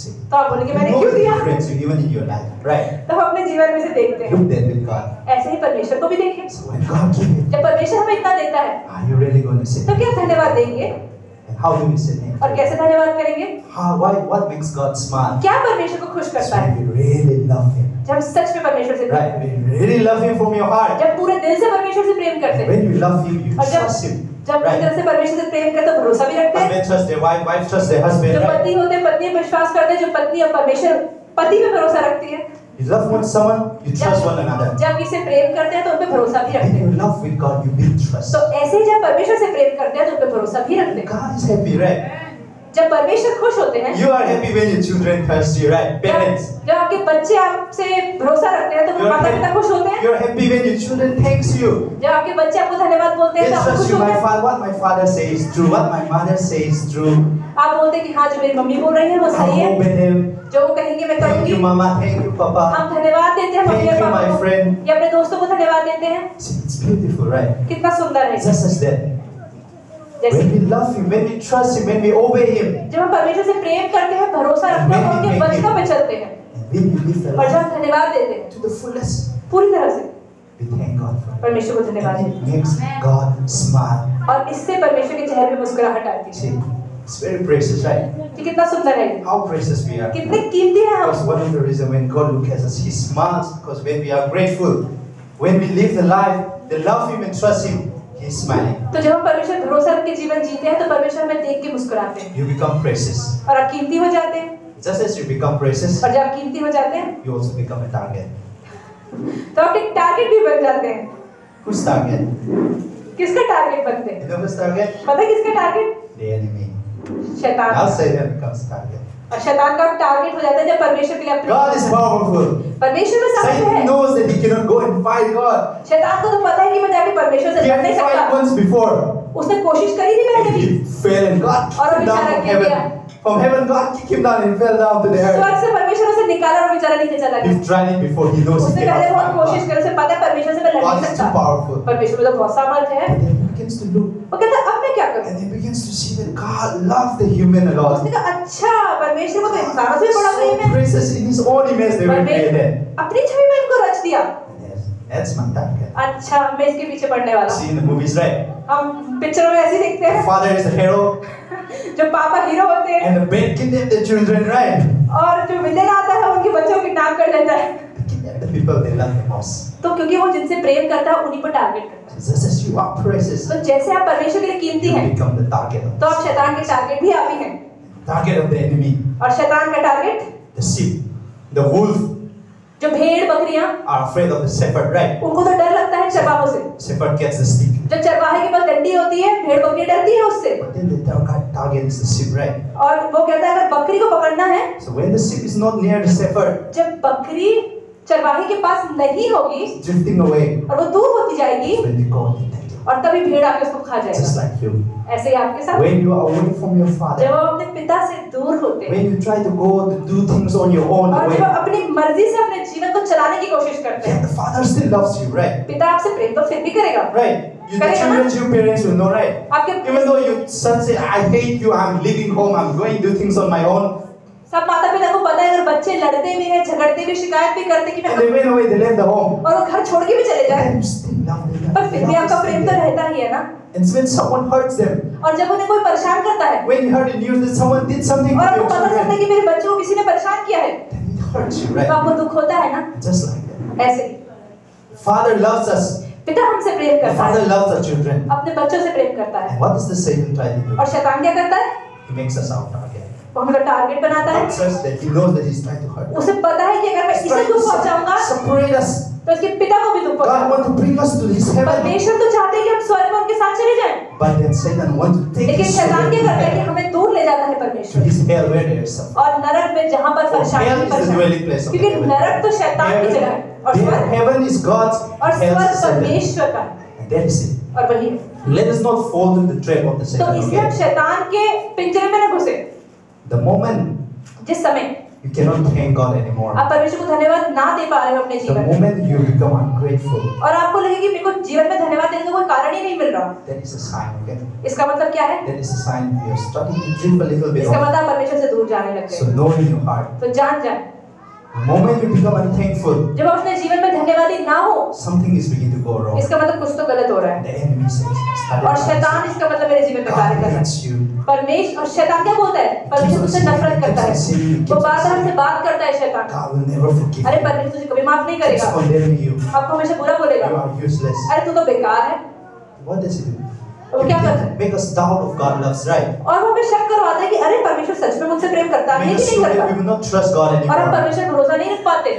See, तो आप बोलेंगे you मैंने know क्यों the दिया? difference even in your life, right? तो हम अपने जीवन में से देखते हैं। Look that with God. ऐसे ही परमेश्वर को भी देखें। So when God gives it, जब परमेश्वर हमें इतना देता है are you really going to say? तो क्या धन्यवाद देंगे And how do we say thank और you? कैसे धन्यवाद करेंगे? What makes God smile? क्या परमेश्वर को खुश It's करता है? when we really love Him, जब हम सच में परमेश्वर से प्रेम right? करते हैं, When you really love Him from your heart. जब पूरे दिल से परमेश्वर से प्रेम करते And हैं, when you love Him, you और trust Him, जब पूरी right? तरह से परमेश्वर से प्रेम करते हैं तो भरोसा भी रखते हैं। Husband trusts their wife, wife trusts their husband, जो right? पति होते हैं पत्नी पर विश्वास करते हैं, जो पत्नी और परमेश्वर पति पे भरोसा रखती है। You love someone, you trust one another. जब किसी से प्रेम करते हैं तो उन पे भरोसा भी रखते When हैं। you love with God, you build trust. तो ऐसे ही जब परमेश्वर से प्रेम करते हैं तो उन पे भरोसा भी रखते हैं। God is happy, right? जब परमेश्वर खुश होते हैं, You are happy when your children trust you, right? Parents. जब आपके बच्चे आपसे भरोसा रखते हैं तो You're माता पिता खुश होते हैं। You're happy when your children thanks you. जब आपके बच्चे आपको धन्यवाद बोलते They हैं तो आप trust खुश you. होते हैं। What my father says is true. What my mother says is true. आप बोलते हैं कि हाँ जो मेरी मम्मी बोल रही है वो सही I'll है, obey them. जो वो कहेंगे मैं Thank करूंगी। you, Mama. Thank you, Papa. हम धन्यवाद देते हैं मम्मी Thank और you, पापा my को, friend. या अपने दोस्तों को धन्यवाद देते हैं। See, it's beautiful, right? कितना सुंदर है। Just as that. जैसे When we love Him, when we trust Him, when we obey Him, जब हम परमेश्वर से प्रेम करते हैं, भरोसा रखते हैं, उनके वचनों पे चलते हैं, and when we live the और जब life हम धन्यवाद देते हैं to the fullest, पूरी तरह से, We thank God for it. परमेश्वर को धन्यवाद And दें it makes God smile. और इससे परमेश्वर के चेहरे पे मुस्कुराहट आती है। See, it's very precious, right? ये कितना सुंदर है, How precious we are. कितने कीमती है हम। Because one of the reasons when God looks at us, He smiles because when we are grateful, when we live the life, they love Him and trust Him, He's smiling. तो जब हम परमेश्वर भरोसा रख के जीवन जीते हैं तो परमेश्वर हमें देख के मुस्कुराते हैं You become precious. और आप कीमती हो जाते हैं। Just as you become precious, और जब आप कीमती हो जाते हैं you also become a target. तो आप एक टारगेट भी बन जाते हैं। Who's target? किसका टारगेट बनते हैं? You know who's target? पता है किसका टारगेट? The enemy. शैतान। Now Satan becomes target. और शैतान का टारगेट हो जाता है जब परमेश्वर के लिए God is powerful. परमेश्वर में सामर्थ्य Satan है। knows that he cannot go and fight God. शैतान को तो पता है कि मैं जाके परमेश्वर से He लड़ had नहीं tried सकता। once before. उसने कोशिश करी थी पहले And भी। he fell and God और kicked him down बेचारा from गिर गया। heaven. From heaven, God kicked him down and he fell down to the earth. स्वर्ग से परमेश्वर उसे निकाला और बेचारा नीचे चला गया। He's tried it before. He knows he उसने cannot पहले बहुत fight कोशिश God. करी, उसे पता है परमेश्वर से मैं लड़ God नहीं is too सकता। powerful. परमेश्वर में तो बहुत सामर्थ्य है। But then he begins to look वो कहता है अब मैं क्या करूं? and he begins to see that God loved the human a lot. उसने कहा अच्छा परमेश्वर को तो इंसानों से भी बड़ा प्रेम So है। precious in His own image they were परमेश्वर created. अपनी छवि में इनको रच दिया। Yes, that's my target. अच्छा मैं इसके पीछे पड़ने वाला हूं। See in the movies, right? हम पिक्चरों में ऐसे ही देखते The हैं father is the hero जो पापा हीरो होते हैं and the bad kidnap the children, right? और जो विलेन आता है उनके बच्चों को किडनैप कर लेता है। The kidnap the people they love the most. तो क्योंकि वो जिनसे प्रेम करता है उन्हीं को टारगेट करता है। Just as you are precious, तो जैसे आप परमेश्वर के लिए कीमती you हैं become the target तो of आप शैतान के टारगेट भी आप ही हैं। target of the enemy. और शैतान का target The sheep, the wolf जो भेड़ बकरियां are afraid of the shepherd, right? उनको तो डर लगता है चरवाहों से। Shepherd gets the stick. जब चरवाहे के पास डंडी होती है भेड़ बकरी डरती है उससे। But then the target is the sheep, right? और वो कहता है अगर बकरी को पकड़ना है So when the sheep is not near the shepherd, जब बकरी चरवाहे के पास नहीं होगी drifting away, और वो दूर होती जाएगी when they go and detect it. और तभी भेड़ आके उसको खा Just जाएगा। like you. ऐसे ही आपके साथ When you are away from your जब father, आप अपने पिता से दूर होते हैं when you try to go to do things on your own और way, जब आप अपनी मर्जी से अपने जीवन को चलाने की कोशिश करते yet हैं the father still loves you, right? पिता आपसे प्रेम तो फिर भी करेगा। Right? You, the करेगा ना? children, your parents will know, right? आपके Even though your son say, I hate you, I'm leaving home, I'm going to do things on my own. सब माता पिता को पता है अगर बच्चे लड़ते भी हैं झगड़ते भी शिकायत भी करते कि मैं And they went away, they left the home. और वो घर छोड़ के भी चले जाए And you still love them. पर फिर भी आपका प्रेम तो रहता ही है ना। And when someone hurts them, और जब उन्हें कोई परेशान करता है when you heard the news that someone did something और to आपको your पता चलता है children, कि मेरे बच्चों को किसी ने परेशान किया है then it hurts you, तो right? आपको दुख होता है ना। Just like that. ऐसे ही Father loves us. पिता हमसे प्रेम The करता Father है loves our children. अपने बच्चों से प्रेम करता है And what does the Satan try to do? और शैतान क्या करता है He makes us our target. वो हमें टारगेट बनाता है। It's just that he knows that he's trying to hurt us. उसे पता है कि अगर मैं He's इसे trying दुख to पहुंचाऊंगा separate us. तो इसके पिता को भी दुख God पहुंचाऊंगा। wants to bring us to his heaven. परमेश्वर तो चाहते हैं कि हम स्वर्ग में उनके साथ चले जाएं But then Satan wants to take लेकिन us शैतान क्या to करता है कि हमें दूर ले जाता है to परमेश्वर his hell where there is suffering. और नरक में जहां पर For परेशानी hell is the dwelling place of the क्योंकि devil. नरक तो शैतान की जगह है और स्वर्ग Heaven is God's, और hell स्वर्ग is Satan. परमेश्वर का है And that is it. और वही है। Let us not fall into the trap of the तो Satan. इसलिए हम Okay? शैतान के पिंजरे में न घुसे। The moment जिस समय you cannot thank God anymore, आप परमेश्वर को धन्यवाद ना दे पा रहे हो अपने the जीवन में moment you become ungrateful, और आपको लगे कि मेरे को जीवन में धन्यवाद देने का कोई कारण ही नहीं मिल रहा, that is a sign. Okay? इसका मतलब क्या है? That is a sign you're starting to drift a little bit इसका off. मतलब आप परमेश्वर से दूर जाने लग So गए। know in your heart, तो जान जाए the moment you become unthankful, जब आप अपने जीवन में धन्यवादी ना हो something is beginning to go wrong. इसका मतलब कुछ तो गलत हो रहा है The enemy says, और शैतान इसका मतलब मेरे जीवन में कार्य God कर रहा है। hates you. परमेश्वर और शैतान क्या बोलता है? परमेश्वर तुझसे नफरत करता है, वो बार बार हमसे बात करता है शैतान। God will never forgive अरे you. परमेश्वर तुझे कभी माफ नहीं He's करेगा, condemning you. आपको हमेशा बुरा You बोलेगा, are useless. अरे तू तो बेकार है। What does he do? वो क्या करता है? Make us doubt of God's love, right? और वो हमें शक करवाता है कि अरे परमेश्वर सच में मुझसे प्रेम करता है Make कि us नहीं so that we करता, will not trust God और हम anymore. परमेश्वर पर भरोसा नहीं रख पाते।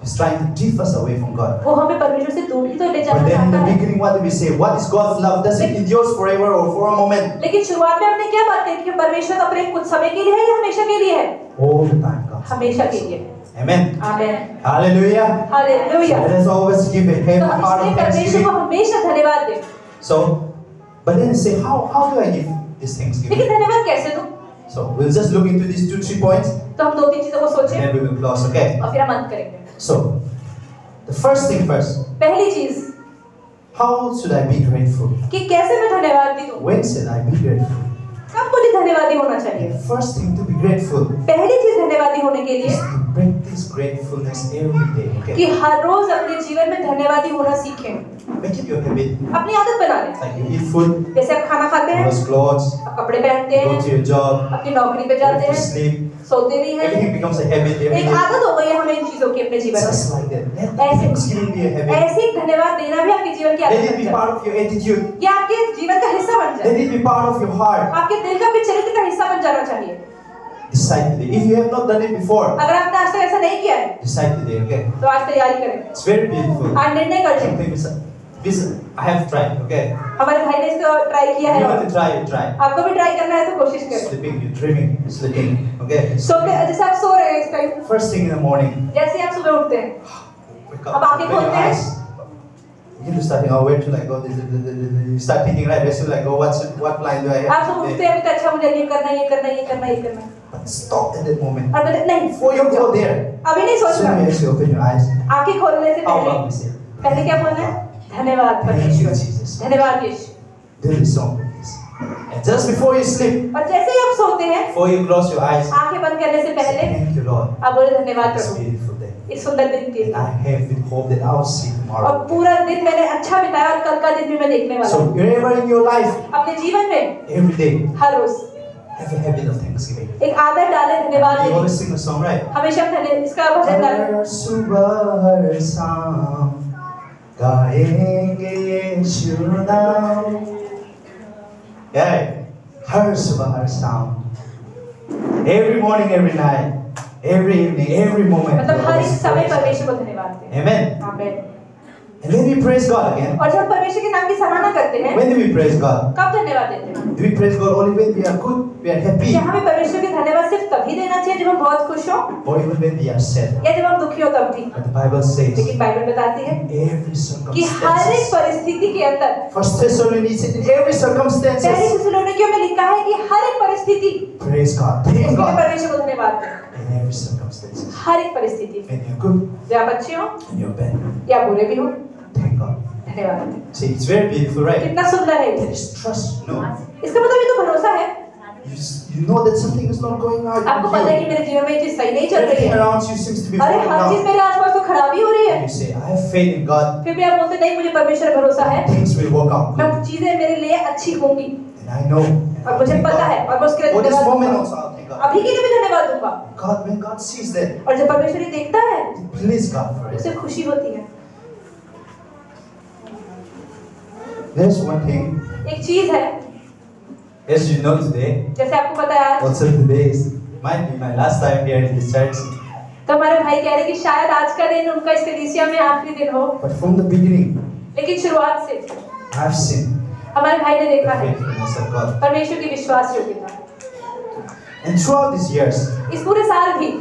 He's trying to drift us away from God. वो हमें परमेश्वर से दूर ही तो ले But जाना then in चाहता the है। beginning, what do we say? What is God's love? Does it endure forever or for a moment? लेकिन शुरुआत में हमने क्या बात कही कि परमेश्वर का प्रेम कुछ समय के लिए है या हमेशा के लिए है? All the time, God. हमेशा के लिए। Amen. Amen. Hallelujah. Hallelujah. Let us always give a तो heavy हम heart इसलिए of परमेश्वर को thanksgiving. हमेशा धन्यवाद दें। So, but then say, how do I give this thanksgiving? लेकिन धन्यवाद कैसे दूं? So we'll just look into these 2-3 points, तो हम दो तीन चीजों को and सोचें then we will close. Okay. और फिर हम अंत करेंगे। So, the first thing first. पहली चीज How should I be grateful? कि कैसे मैं धन्यवादी दूं? When should I be grateful? कब मुझे धन्यवादी होना चाहिए? The first thing to be grateful पहली चीज धन्यवाद धन्यवादी होने के लिए is to practice gratefulness every day. कि Okay? हर रोज अपने जीवन में धन्यवादी होना सीखें, Make it your habit. अपनी आदत बना लें। Like you eat food, जैसे आप खाना खाते हैं, wash clothes, आप कपड़े पहनते go हैं, to your job, अपनी नौकरी पे go जाते to हैं, sleep. सोते भी हैं, Everything becomes a habit every एक day. आदत हो गई है हमें इन चीजों की अपने जीवन में। Just like that. Let thanksgiving be a habit. ऐसे ही धन्यवाद देना भी आपके जीवन की Let आदत it बन be जाए, part of your attitude. ये आपके जीवन का हिस्सा बन जाए, Let it be part of your heart. आपके दिल का भी चरित्र का हिस्सा बन जाना चाहिए। Decide today. If you have not done it before, अगर आपने आज तक ऐसा नहीं किया है decide today. Okay? तो आज तैयारी करें, It's very beautiful. आज निर्णय कर लें। Something this I have tried. Okay? हमारे भाई ने इसको ट्राई किया You है, want to try it? Try. आपको भी ट्राई करना है तो कोशिश करें। Sleeping, you're dreaming, you're sleeping. Okay? सोते जैसे आप सो रहे हैं इस time, First thing in the morning, जैसे ही आप सुबह उठते हैं, wake अब up. आंखें Open your खोलते हैं। eyes. You need to start thinking, oh, where should I go? You start thinking, right? Where should I go? What plan do I आप have सब उठते today? हैं तो अच्छा मुझे ये करना, ये करना, ये करना, ये करना, But stop at that moment. और बोलते नहीं, Before you go there, अभी नहीं as सोचना। soon as you open your eyes, आंखें खोलने से how पहले about we say, पहले क्या बोलना है? धन्यवाद Thank you, परमेश्वर, Jesus. धन्यवाद यीशु। Do this song, please. And just before you sleep, और जैसे ही आप सोते हैं, before you close your eyes, आंखें बंद करने से say, पहले thank you, Lord. आप बोले धन्यवाद This प्रभु beautiful day. इस सुंदर दिन के And लिए, I have with hope that I'll see और tomorrow. पूरा दिन मैंने अच्छा बिताया और कल का दिन भी मैं देखने वाला So हूँ। wherever in your life, अपने जीवन में every day, her rose have a habit of thanksgiving. एक आदत डालें धन्यवाद You देने always की। sing a song, right? हमेशा इसका भजन डालें। हर सुबह हर शाम गाएंगे यीशु नाम। Yeah, हर सुबह हर शाम. Every morning, every night, every evening, every moment. मतलब हर एक always समय praise परमेश्वर को धन्यवाद दें। God. Amen. आमीन। And when we praise God again, और जब परमेश्वर के नाम की सराहना करते हैं, when do we praise God? कब धन्यवाद देते हैं? Do we praise God only when we are good, we are happy, क्या हमें परमेश्वर के धन्यवाद सिर्फ तभी देना चाहिए जब हम बहुत खुश हों, or even when we are sad? या जब हम दुखी हो तब भी? But the Bible says, लेकिन बाइबल बताती है every कि हर एक circumstance. परिस्थिति के अंदर, First Thessalonians said, in every पहली circumstances, थिस्सलुनीकियों में लिखा है कि हर एक परिस्थिति praise God, thank उसमें God. परमेश्वर को धन्यवाद दें। In every circumstances, हर एक परिस्थिति, when you're good, जब आप अच्छे हो when you're bad, या बुरे भी हो, thank God. धन्यवाद दें। See, it's very beautiful, right? कितना सुंदर है There ये। is trust, no? इसका मतलब ये तो भरोसा है। You know that something is not going right आपको पता है with कि you. मेरे जीवन में ये चीज सही नहीं चल रही Everything है, around you seems to be अरे falling हर चीज down. मेरे आसपास तो खराबी हो रही है, And you say, I have faith in God. फिर भी आप बोलते नहीं मुझे परमेश्वर पर भरोसा है, Things will work out मैं good. चीजें मेरे लिए अच्छी होंगी And I know. और मुझे Thank पता God. है और मैं उसके लिए For this धन्यवाद moment दूंगा। also, I'll thank God. अभी के लिए भी धन्यवाद दूंगा। God, when God sees that, और जब परमेश्वर ये देखता है please God for उसे it. खुशी होती है। There's one thing, एक चीज है, as you know today, जैसे आपको पता है आज, also today is might be my last time here in this church. तो हमारे भाई कह रहे हैं कि शायद आज का दिन उनका इस कलीसिया में आखिरी दिन हो, But from the beginning, लेकिन शुरुआत से I've seen हमारे भाई ने the देखा है faithfulness of God. परमेश्वर की विश्वास योग्यता। And throughout these years, इस पूरे साल भी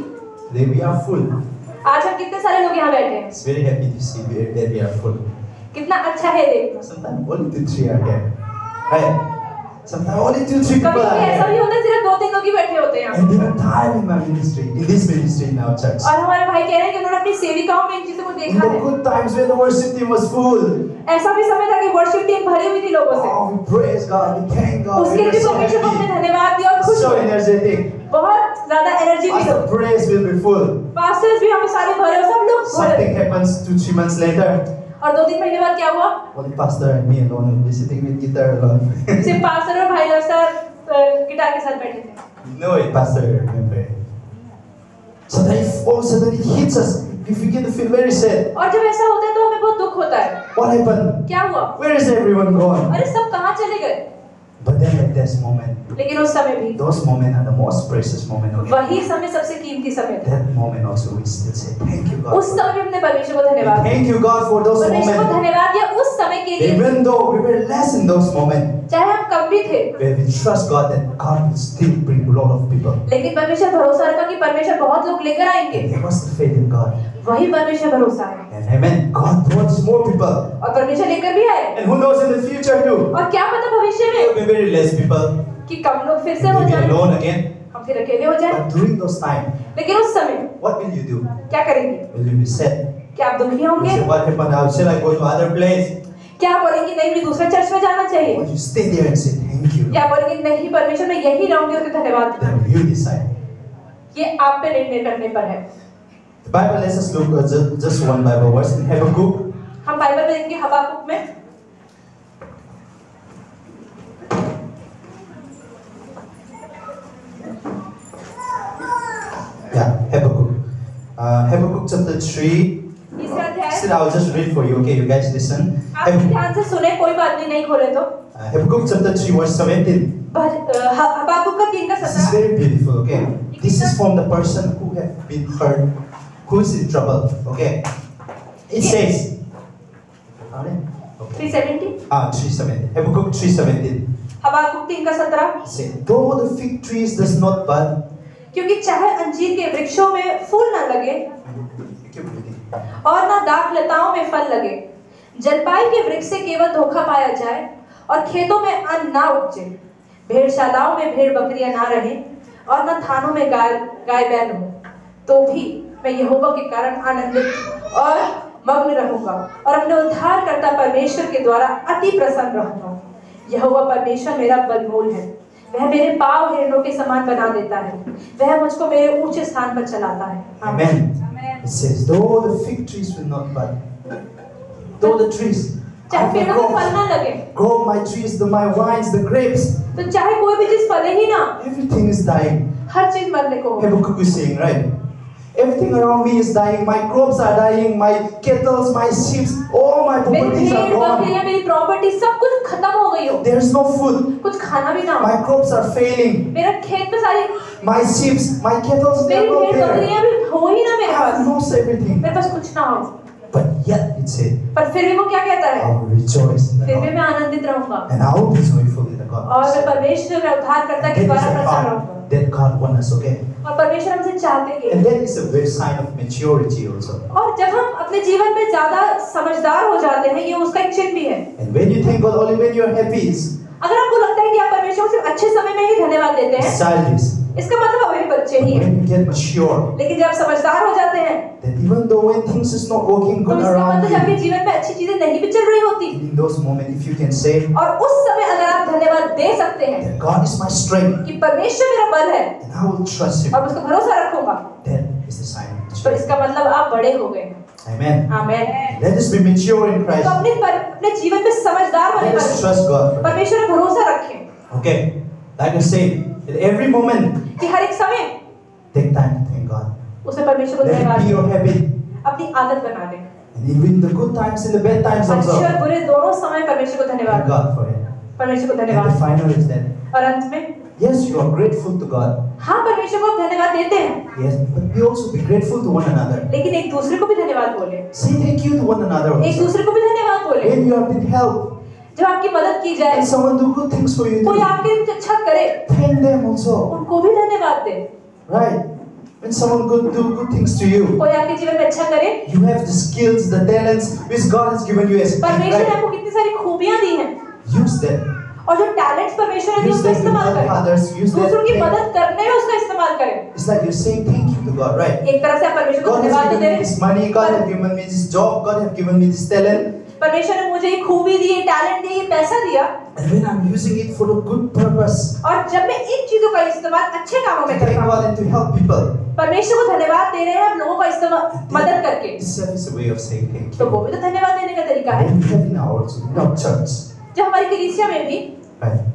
today we are full. आज हम कितने सारे लोग यहाँ बैठे हैं, It's very happy to see that we are full. कितना अच्छा है देखना। Sometimes only 2-3 are here. Right? Sometimes only 2-3 people कभी are कभी ऐसा भी here. होता है सिर्फ 2-3 लोग ही बैठे होते हैं। And there are time in my ministry, in this ministry in our church. और हमारे भाई कह रहे हैं कि उन्होंने अपनी सेविकाओं में इन चीजों को In देखा the है। good times when the worship team was full. ऐसा भी समय था कि वर्शिप टीम भरी हुई थी लोगों से, Oh, we praise God, we thank God, उसके we लिए are भी so परमेश्वर को अपने happy, धन्यवाद दिया और खुश so हुए, energetic. बहुत ज्यादा एनर्जी भी As हो। the praise will be full. Pastors भी हमें सारे भरे हो, सब लोग भरे। Something happens 2-3 months later. और 2-3 महीने बाद क्या हुआ, Only pastor and me alone will be sitting with guitar alone. सिर्फ पास्टर और भाई लोग साथ गिटार के साथ बैठे थे। No, it pastor, remember. So that if all of a sudden it hits us, if we get to feel very sad. और जब ऐसा होता है तो हमें बहुत दुख होता है। What happened? क्या हुआ, Where is everyone gone? अरे सब कहाँ चले गए? But then at this moment, लेकिन उस समय भी those moments are the most precious moment of वही समय सबसे कीमती समय था। that moment also we still say thank you God. उस समय भी हमने परमेश्वर को धन्यवाद दिया। Thank you God for those परमेश्वर को moments. धन्यवाद दिया उस समय के लिए, Even though we were less in those moments, चाहे हम कम भी थे, where we trust God that God will still bring a lot of people. लेकिन परमेश्वर भरोसा रखा कि परमेश्वर बहुत लोग लेकर आएंगे। And there was the faith in God. वही परमेश्वर भरोसा है, And amen. God brought us more people. और परमेश्वर लेकर भी आए। And who knows in the future too? और क्या पता भविष्य There will में be very less people. कि कम लोग फिर से हो You'll be जाए, alone again. हम फिर अकेले हो जाए। But during those times, लेकिन उस समय what will you do? क्या करेंगे? Will you be sad? क्या आप दुखी You होंगे? say, what happened now? Shall I go to other place? क्या आप बोलेंगे नहीं मुझे दूसरे चर्च में जाना चाहिए? Or you stay there and say thank you? या बोलेंगे नहीं परमेश्वर मैं यही रहूंगी और धन्यवाद दूंगा। Then you decide. ये आप पे निर्णय करने पर है। The Bible lets us look at just one Bible verse in Habakkuk. हम बाइबल में देखेंगे हबाकुक में Habakkuk. Habakkuk chapter 3. तीसरा अध्याय। Still, I'll just read for you. Okay, you guys listen. आप ध्यान से सुने, कोई बात नहीं खोले तो। Habakkuk chapter 3 verse 17. हबाकुक का 3 का 17। This is very beautiful. Okay, this is from the person who have been hurt, who is in trouble. Okay, it says. 3:17। 3:17. Habakkuk 3:17. हबाकुक 3 का 17। Say, though the fig trees does not bud. क्योंकि चाहे अंजीर के वृक्षों में फूल न लगे और न दाख लताओं में फल लगे, जलपाई के वृक्ष से केवल धोखा पाया जाए और खेतों में अन्न ना उपजे, भेड़शालाओं में भेड़ बकरियां ना रहे और न थानों में गाय बैल हो, तो भी मैं यहोवा के कारण आनंदित और मग्न रहूंगा और अपने उद्धारकर्ता परमेश्वर के द्वारा अति प्रसन्न रहूंगा। यहोवा परमेश्वर मेरा बलमूल है, वह मेरे पाँव हिरणों के समान बना देता है, वह मुझको मेरे ऊंचे स्थान पर चलाता है। Amen. It says, though the fig trees will not bud, though the trees चाहे पेड़ों में फल ना लगे, grow my trees, my vines, the grapes, तो चाहे कोई भी चीज फले ही ना, everything is dying. हर चीज मरने को हो। Habakkuk is saying, right? Everything around me is dying. My crops are dying. My cattle, my sheep, all my properties are gone. मेरी प्रॉपर्टी सब कुछ खत्म हो गई हो। There is no food. कुछ खाना भी ना हो। My crops are failing. मेरा खेत में सारी My sheep, my cattle, they are not मेरी बकरियां there. भी हो ही ना मेरे I have pass. lost everything. मेरे पास कुछ ना हो। But yet it said, पर फिर भी वो क्या कहता I है? will rejoice in the फिर भी Lord, मैं आनंदित रहूंगा and I will be joyful in the God. और मैं परमेश्वर के उद्धारकर्ता के That द्वारा is a प्रसन्न heart रहूंगा। that God wants us, okay? और परमेश्वर हमसे चाहते हैं। And that is a very sign of maturity also. और जब हम अपने जीवन में ज्यादा समझदार हो जाते हैं, ये उसका एक चिन्ह भी है। And when you thank God only when you are happy, it's अगर आपको लगता है कि आप परमेश्वर को सिर्फ अच्छे समय में ही धन्यवाद देते हैं, childish. इसका मतलब अभी बच्चे ही हैं। When you get mature, लेकिन जब समझदार हो जाते हैं, that even though when things is not working तो good इसका around मतलब आपके you, जीवन में अच्छी चीजें नहीं भी चल रही होती, in those moments, if you can say और उस समय अगर आप धन्यवाद दे सकते हैं that God is my strength, कि परमेश्वर मेरा बल है and I will trust Him, और उसको भरोसा रखूंगा, that is the sign of तो maturity. इसका मतलब आप बड़े हो गए। Amen. Amen. Let us be mature in तो Christ. अपने जीवन में समझदार बने, Let us trust God. परमेश्वर में भरोसा रखें Okay, like I say, at every moment, कि हर एक समय take time to thank God. उसे परमेश्वर को Let it धन्यवाद be your दें, habit. अपनी आदत बना लें। And even the good times and the bad times अच्छे also, और बुरे दोनों समय परमेश्वर को thank धन्यवाद, God for it. परमेश्वर को And the धन्यवाद। final is that, और अंत में yes, you are grateful to God. हाँ, परमेश्वर को धन्यवाद देते हैं, Yes, but we also be grateful to one another. लेकिन एक दूसरे को भी धन्यवाद बोले, Say thank you to one another एक also. दूसरे को भी धन्यवाद बोले। When you have been helped, जब आपकी मदद की जाए, and someone do good things for you, कोई too, आपके कुछ अच्छा करे, thank them also. उनको भी धन्यवाद दे। Right? When someone do good things to you, कोई आपके जीवन में अच्छा करे, you have the skills, the talents which God has given you as a gift, परमेश्वर ने right? आपको कितनी सारी खूबियां दी हैं, Use them. और जो टैलेंट्स परमेश्वर ने दी Use उसका them to इस्तेमाल help करें, others. Use दूसरों की them. मदद करने में उसका इस्तेमाल करें। It's like you're saying thank you to God, right? एक तरह से आप परमेश्वर को God has धन्यवाद तो given दे me रहे this हैं, money, God has given me this job, God has given me this talent, परमेश्वर ने मुझे ये खूबी दी, ये टैलेंट दी, ये पैसा दिया, and when I'm using it for a good purpose, और जब मैं इन चीजों का इस्तेमाल अच्छे कामों to में thank करता हूँ, God and to help people, परमेश्वर को धन्यवाद दे रहे हैं, हम लोगों का इस्तेमाल मदद करके, itself is a way of saying thank तो you. वो भी तो धन्यवाद देने का तरीका है। And we have in our church, जो हमारी कलीसिया में भी, right?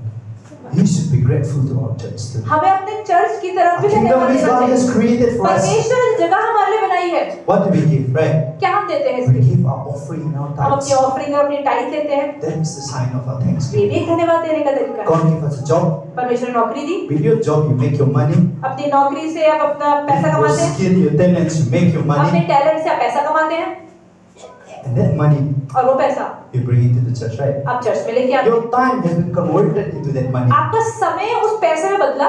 You should be grateful to our church too. हमें अपने चर्च की तरफ A भी kingdom धन्यवाद which देना God has चाहिए। created for us. परमेश्वर ने जगह हमारे लिए बनाई है, What do we give, right? क्या हम देते हैं We इसके लिए? give our offering and our हम अपनी tithes. ऑफरिंग और अपनी टाइट देते हैं, That is the sign of our ये thanksgiving. भी एक धन्यवाद देने का तरीका है। God give us a job. परमेश्वर ने नौकरी दी, With your job, you make your money. अपनी नौकरी से आप अपना पैसा Your कमाते हैं, skill, your talents, you make your अपने money. टैलेंट से आप पैसा कमाते हैं, And that money, और वो पैसा you bring it to the church, right? आप चर्च में लेके आते हैं। Your time has been converted into that money. आपका समय उस पैसे में बदला,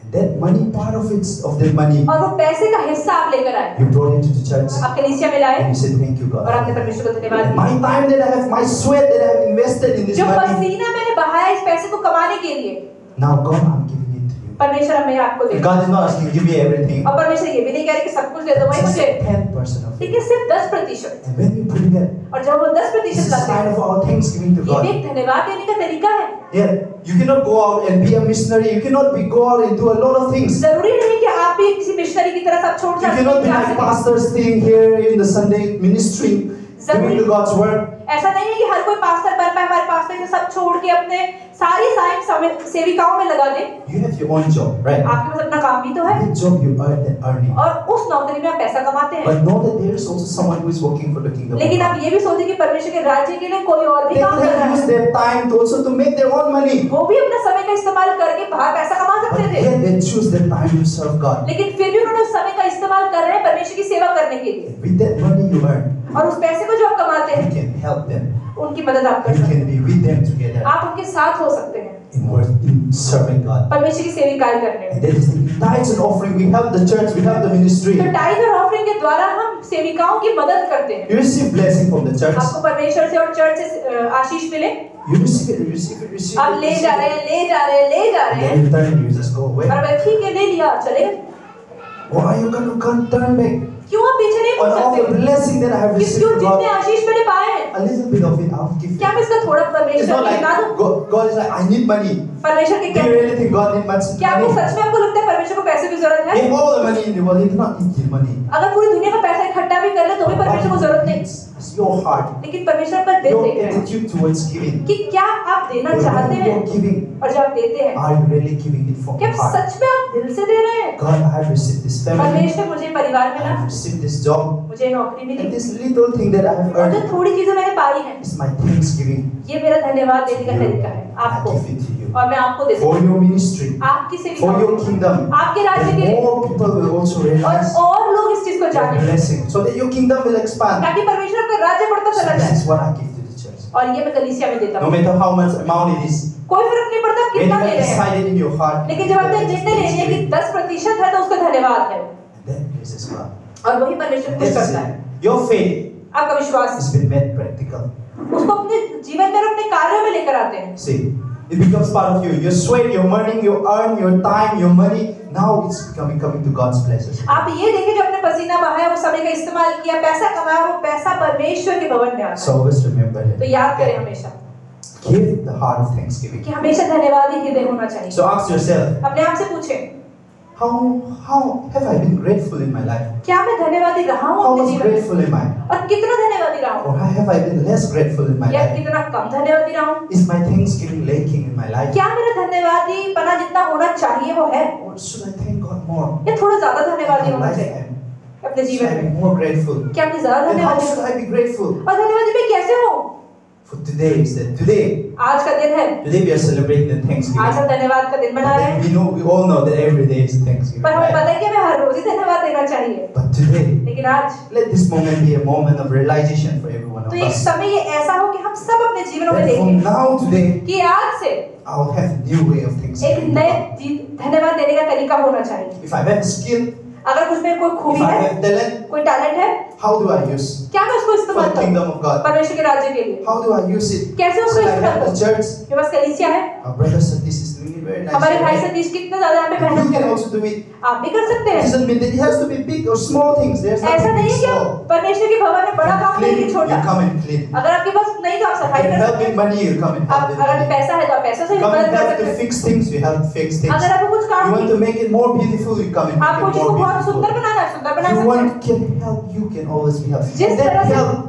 And that money, part of that money, और वो पैसे का हिस्सा आप लेकर आए, you brought it to the church. आप कलीसिया में लाए, And you said, thank you, और God. आपने परमेश्वर को धन्यवाद And दिया। my time that I have, my sweat that I have invested in this जो money, पसीना मैंने बहाया इस पैसे को कमाने के लिए, now God, I'm giving it to you. परमेश्वर हमें आपको दे, And God is not asking, give me everything. और परमेश्वर ये भी नहीं कह रहे कि सब कुछ दे दो भाई Just मुझे, 10% of it. लेकिन सिर्फ 10%। And when we bring that, और जब वो this 10% is a latte sign हैं, of our thanksgiving to ये भी God. एक धन्यवाद देने का तरीका है। Yeah, you cannot go out and be a missionary. You cannot go out and do a lot of things. जरूरी नहीं कि आप भी किसी मिशनरी की तरह सब छोड़ You सकते cannot हैं be कि आ like सके। pastors staying here in the Sunday ministry, doing the God's work. ऐसा नहीं है कि हर कोई पास्टर बन पाए, हमारे पास्टर के सब छोड़ के अपने सारी सेविकाओं में लगा दे। You have your own job, right? आपके पास अपना काम भी तो है, That job you earn that earning. और उस नौकरी में आप पैसा कमाते हैं। But know that there is also someone who is working for the kingdom of लेकिन God. आप ये भी सोचिए कि परमेश्वर के राज्य के लिए कोई और भी They काम could कर रहा have used है। their time to also to make their own money. वो भी अपना समय का इस्तेमाल करके बाहर पैसा कमा But सकते थे, yet they choose their time to serve God. लेकिन फिर भी उन्होंने उस समय का इस्तेमाल कर रहे हैं परमेश्वर की सेवा करने के लिए। With that money you earn, और उस पैसे को जो आप कमाते you हैं, can help them. उनकी मदद आप कर You सकते can be with them together हैं, आप उनके साथ हो सकते हैं in work, in serving God. परमेश्वर की सेविकाएं करने में। And that is the tithes and offering. We help the church, we help the ministry. तो टाइड और ऑफरिंग के द्वारा हम सेविकाओं की मदद करते हैं। You receive blessing from the church. आपको परमेश्वर से और चर्च से आशीष मिले, You receive it, you receive it, receive आप it. ले receive जा it. रहे हैं, ले जा रहे हैं, ले जा रहे And हैं, then in turn you just go away. और वह ठीक है ले लिया चले। Why are you going to turn back? क्यों आप पीछे नहीं On मुड़ all the सकते? blessing that I have कि received क्यों from जितने God, आशीष मैंने पाए हैं, a little bit of it I'll give क्या you. मैं इसका थोड़ा It's परमेश्वर not को like दिखा दूं? God is like, I need money. परमेश्वर के Do क्या, you really think God needs much क्या आपको money? सच में आपको लगता है परमेश्वर को पैसे की जरूरत है? Give all the money in the world, He does not need your money. अगर पूरी दुनिया का पैसा इकट्ठा भी कर ले तो भी परमेश्वर को जरूरत नहीं, It's your heart, लेकिन परमेश्वर पर दिल your देख रहे हैं attitude towards giving. कि क्या आप देना चाहते When हैं, you're giving, और जब आप देते हैं are you really giving it from क्या your आप heart? सच में आप दिल से दे रहे हैं? God, I have received this family, परमेश्वर मुझे परिवार I मिला, have received this job, मुझे नौकरी and milli, this little thing that I have और जो earned थोड़ी चीजें मैंने पाई हैं, is my thanksgiving. ये मेरा धन्यवाद देने का तरीका है I आपको, give it to you. और मैं आपको देती For हूँ your ministry, आपकी for सेविका, your kingdom, आपके राज्य के that लिए, more people will also realize और लोग इस चीज को your जाने, blessing, so that your kingdom will expand. ताकि परमेश्वर का राज्य बढ़ता So चला this जाए। is what I give to the church. और ये मैं कलीसिया में देता No हूँ, matter how much amount it is, कोई फर्क नहीं पड़ता when you कितना ले have रहे हैं, decided in your heart, लेकिन जब आपने निर्णय ले लिया कि 10% है तो उसका धन्यवाद है, and that pleases God. और वही परमेश्वर खुश This is करता है। it. Your faith आपका विश्वास has been made practical. उसको अपने जीवन में और अपने कार्यों में लेकर आते हैं। See, it becomes part of you. Your sweat, your money, you earn, your time, your money. Now it's coming to God's places. आप ये देखिए जो अपने पसीना बहाया, वो समय का इस्तेमाल किया, पैसा कमाया, वो पैसा परमेश्वर के भवन में आता So है। always remember तो it. याद करें हमेशा Give the heart of thanksgiving. कि हमेशा धन्यवादी हृदय होना चाहिए। So ask yourself, अपने आप से पूछें, how have I been grateful in my life? क्या मैं धन्यवादी रहा हूँ How अपने much जीवन में, grateful am I? और कितना धन्यवादी रहा हूँ, Or have I been less grateful in my या life? कितना कम धन्यवादी रहा हूँ? Is my thanksgiving lacking in my life? क्या मेरा धन्यवादी पना जितना होना चाहिए वो है, Or should I thank God more? या थोड़ा ज्यादा In धन्यवादी my होना life, चाहिए अपने should जीवन I में? be more grateful? क्या अपने ज्यादा And how धन्यवादी, should I be grateful? और धन्यवादी में कैसे हो? For today is that today आज का दिन है, we are celebrating the आज Thanksgiving. हम धन्यवाद का दिन मना रहे हैं, We all know that every day is Thanksgiving. पर हमें Right? पता है कि हमें हर रोज ही धन्यवाद देना चाहिए, But today, लेकिन आज let this moment be a moment of realization for every one of तो एक us. समय ये ऐसा हो कि हम सब अपने जीवनों में That from देखें now today, कि आज से I'll have a new way of एक Thanksgiving. नए धन्यवाद देने का तरीका होना चाहिए। If I have a skill, अगर कुछ में कोई if खूबी I है, have talent, कोई टैलेंट है, how do I use क्या मैं उसको for इस्तेमाल the करूं kingdom of God? परमेश्वर के राज्य के लिए? How do I use it? कैसे उसको So I इस्तेमाल have करूं? the church. मेरे पास कलीसिया है, Our brother Satish is doing it very हमारे भाई nicely. सतीश कितने ज्यादा यहाँ पे You मेहनत कर can रहे हैं, also do it. आप भी कर सकते It हैं। doesn't mean that it has to be big or small things. There's ऐसा nothing नहीं big है कि small. आप परमेश्वर के भवन में बड़ा काम Clean, नहीं कि छोटा, you come and clean. अगर आपके पास नहीं तो आप सफाई If कर you सकते help in हैं, money, you come and help आप in अगर money. पैसा है तो आप पैसा से भी Come मदद and कर help सकते to हैं, fix things, you help fix things. अगर आपको कुछ काम You want to make it more beautiful, you come and आपको make it जिसको more बहुत सुंदर beautiful. बनाना है सुंदर बना You सकते हैं। want can help, you can always be helpful. जिस And that तरह से help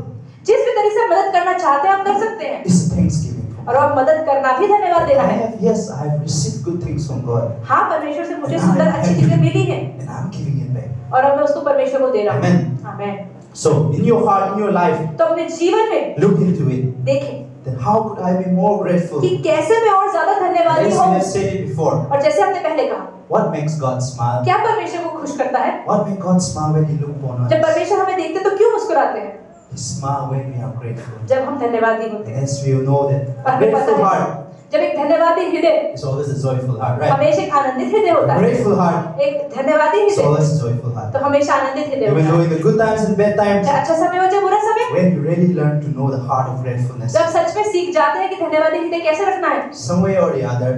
जिस भी तरीके से मदद करना चाहते हैं आप कर सकते हैं, is thanksgiving. और आप मदद करना भी धन्यवाद देना है। I have received good things from God, हाँ, परमेश्वर से मुझे सुंदर अच्छी चीजें मिली हैं and I'm giving it back. और अब मैं उसको परमेश्वर को दे रहा हूँ। Amen. Amen. So in your heart, in your life, तो अपने जीवन में look into it. देखें Then how could I be more grateful? कि कैसे मैं और ज्यादा धन्यवादी As we हूँ, have said it before, और जैसे हमने पहले कहा, what makes God smile? क्या परमेश्वर को खुश करता है? What makes God smile when He look upon जब us? परमेश्वर हमें देखते हैं तो क्यों मुस्कुराते हैं? He smile when we are grateful. जब हम धन्यवादी होते हैं। And as we know that और a हमें grateful पता heart है जब एक धन्यवादी हृदय is always a joyful heart, right? हमेशा एक आनंदित हृदय होता A है, grateful heart एक धन्यवादी is हृदय always a joyful heart. तो हमेशा आनंदित हृदय Even होता though है। in the good times and bad times, चाहे अच्छा समय हो चाहे बुरा समय, when you really learn to know the heart of gratefulness, जब सच में सीख जाते हैं कि धन्यवादी हृदय कैसे रखना है, some way or the other,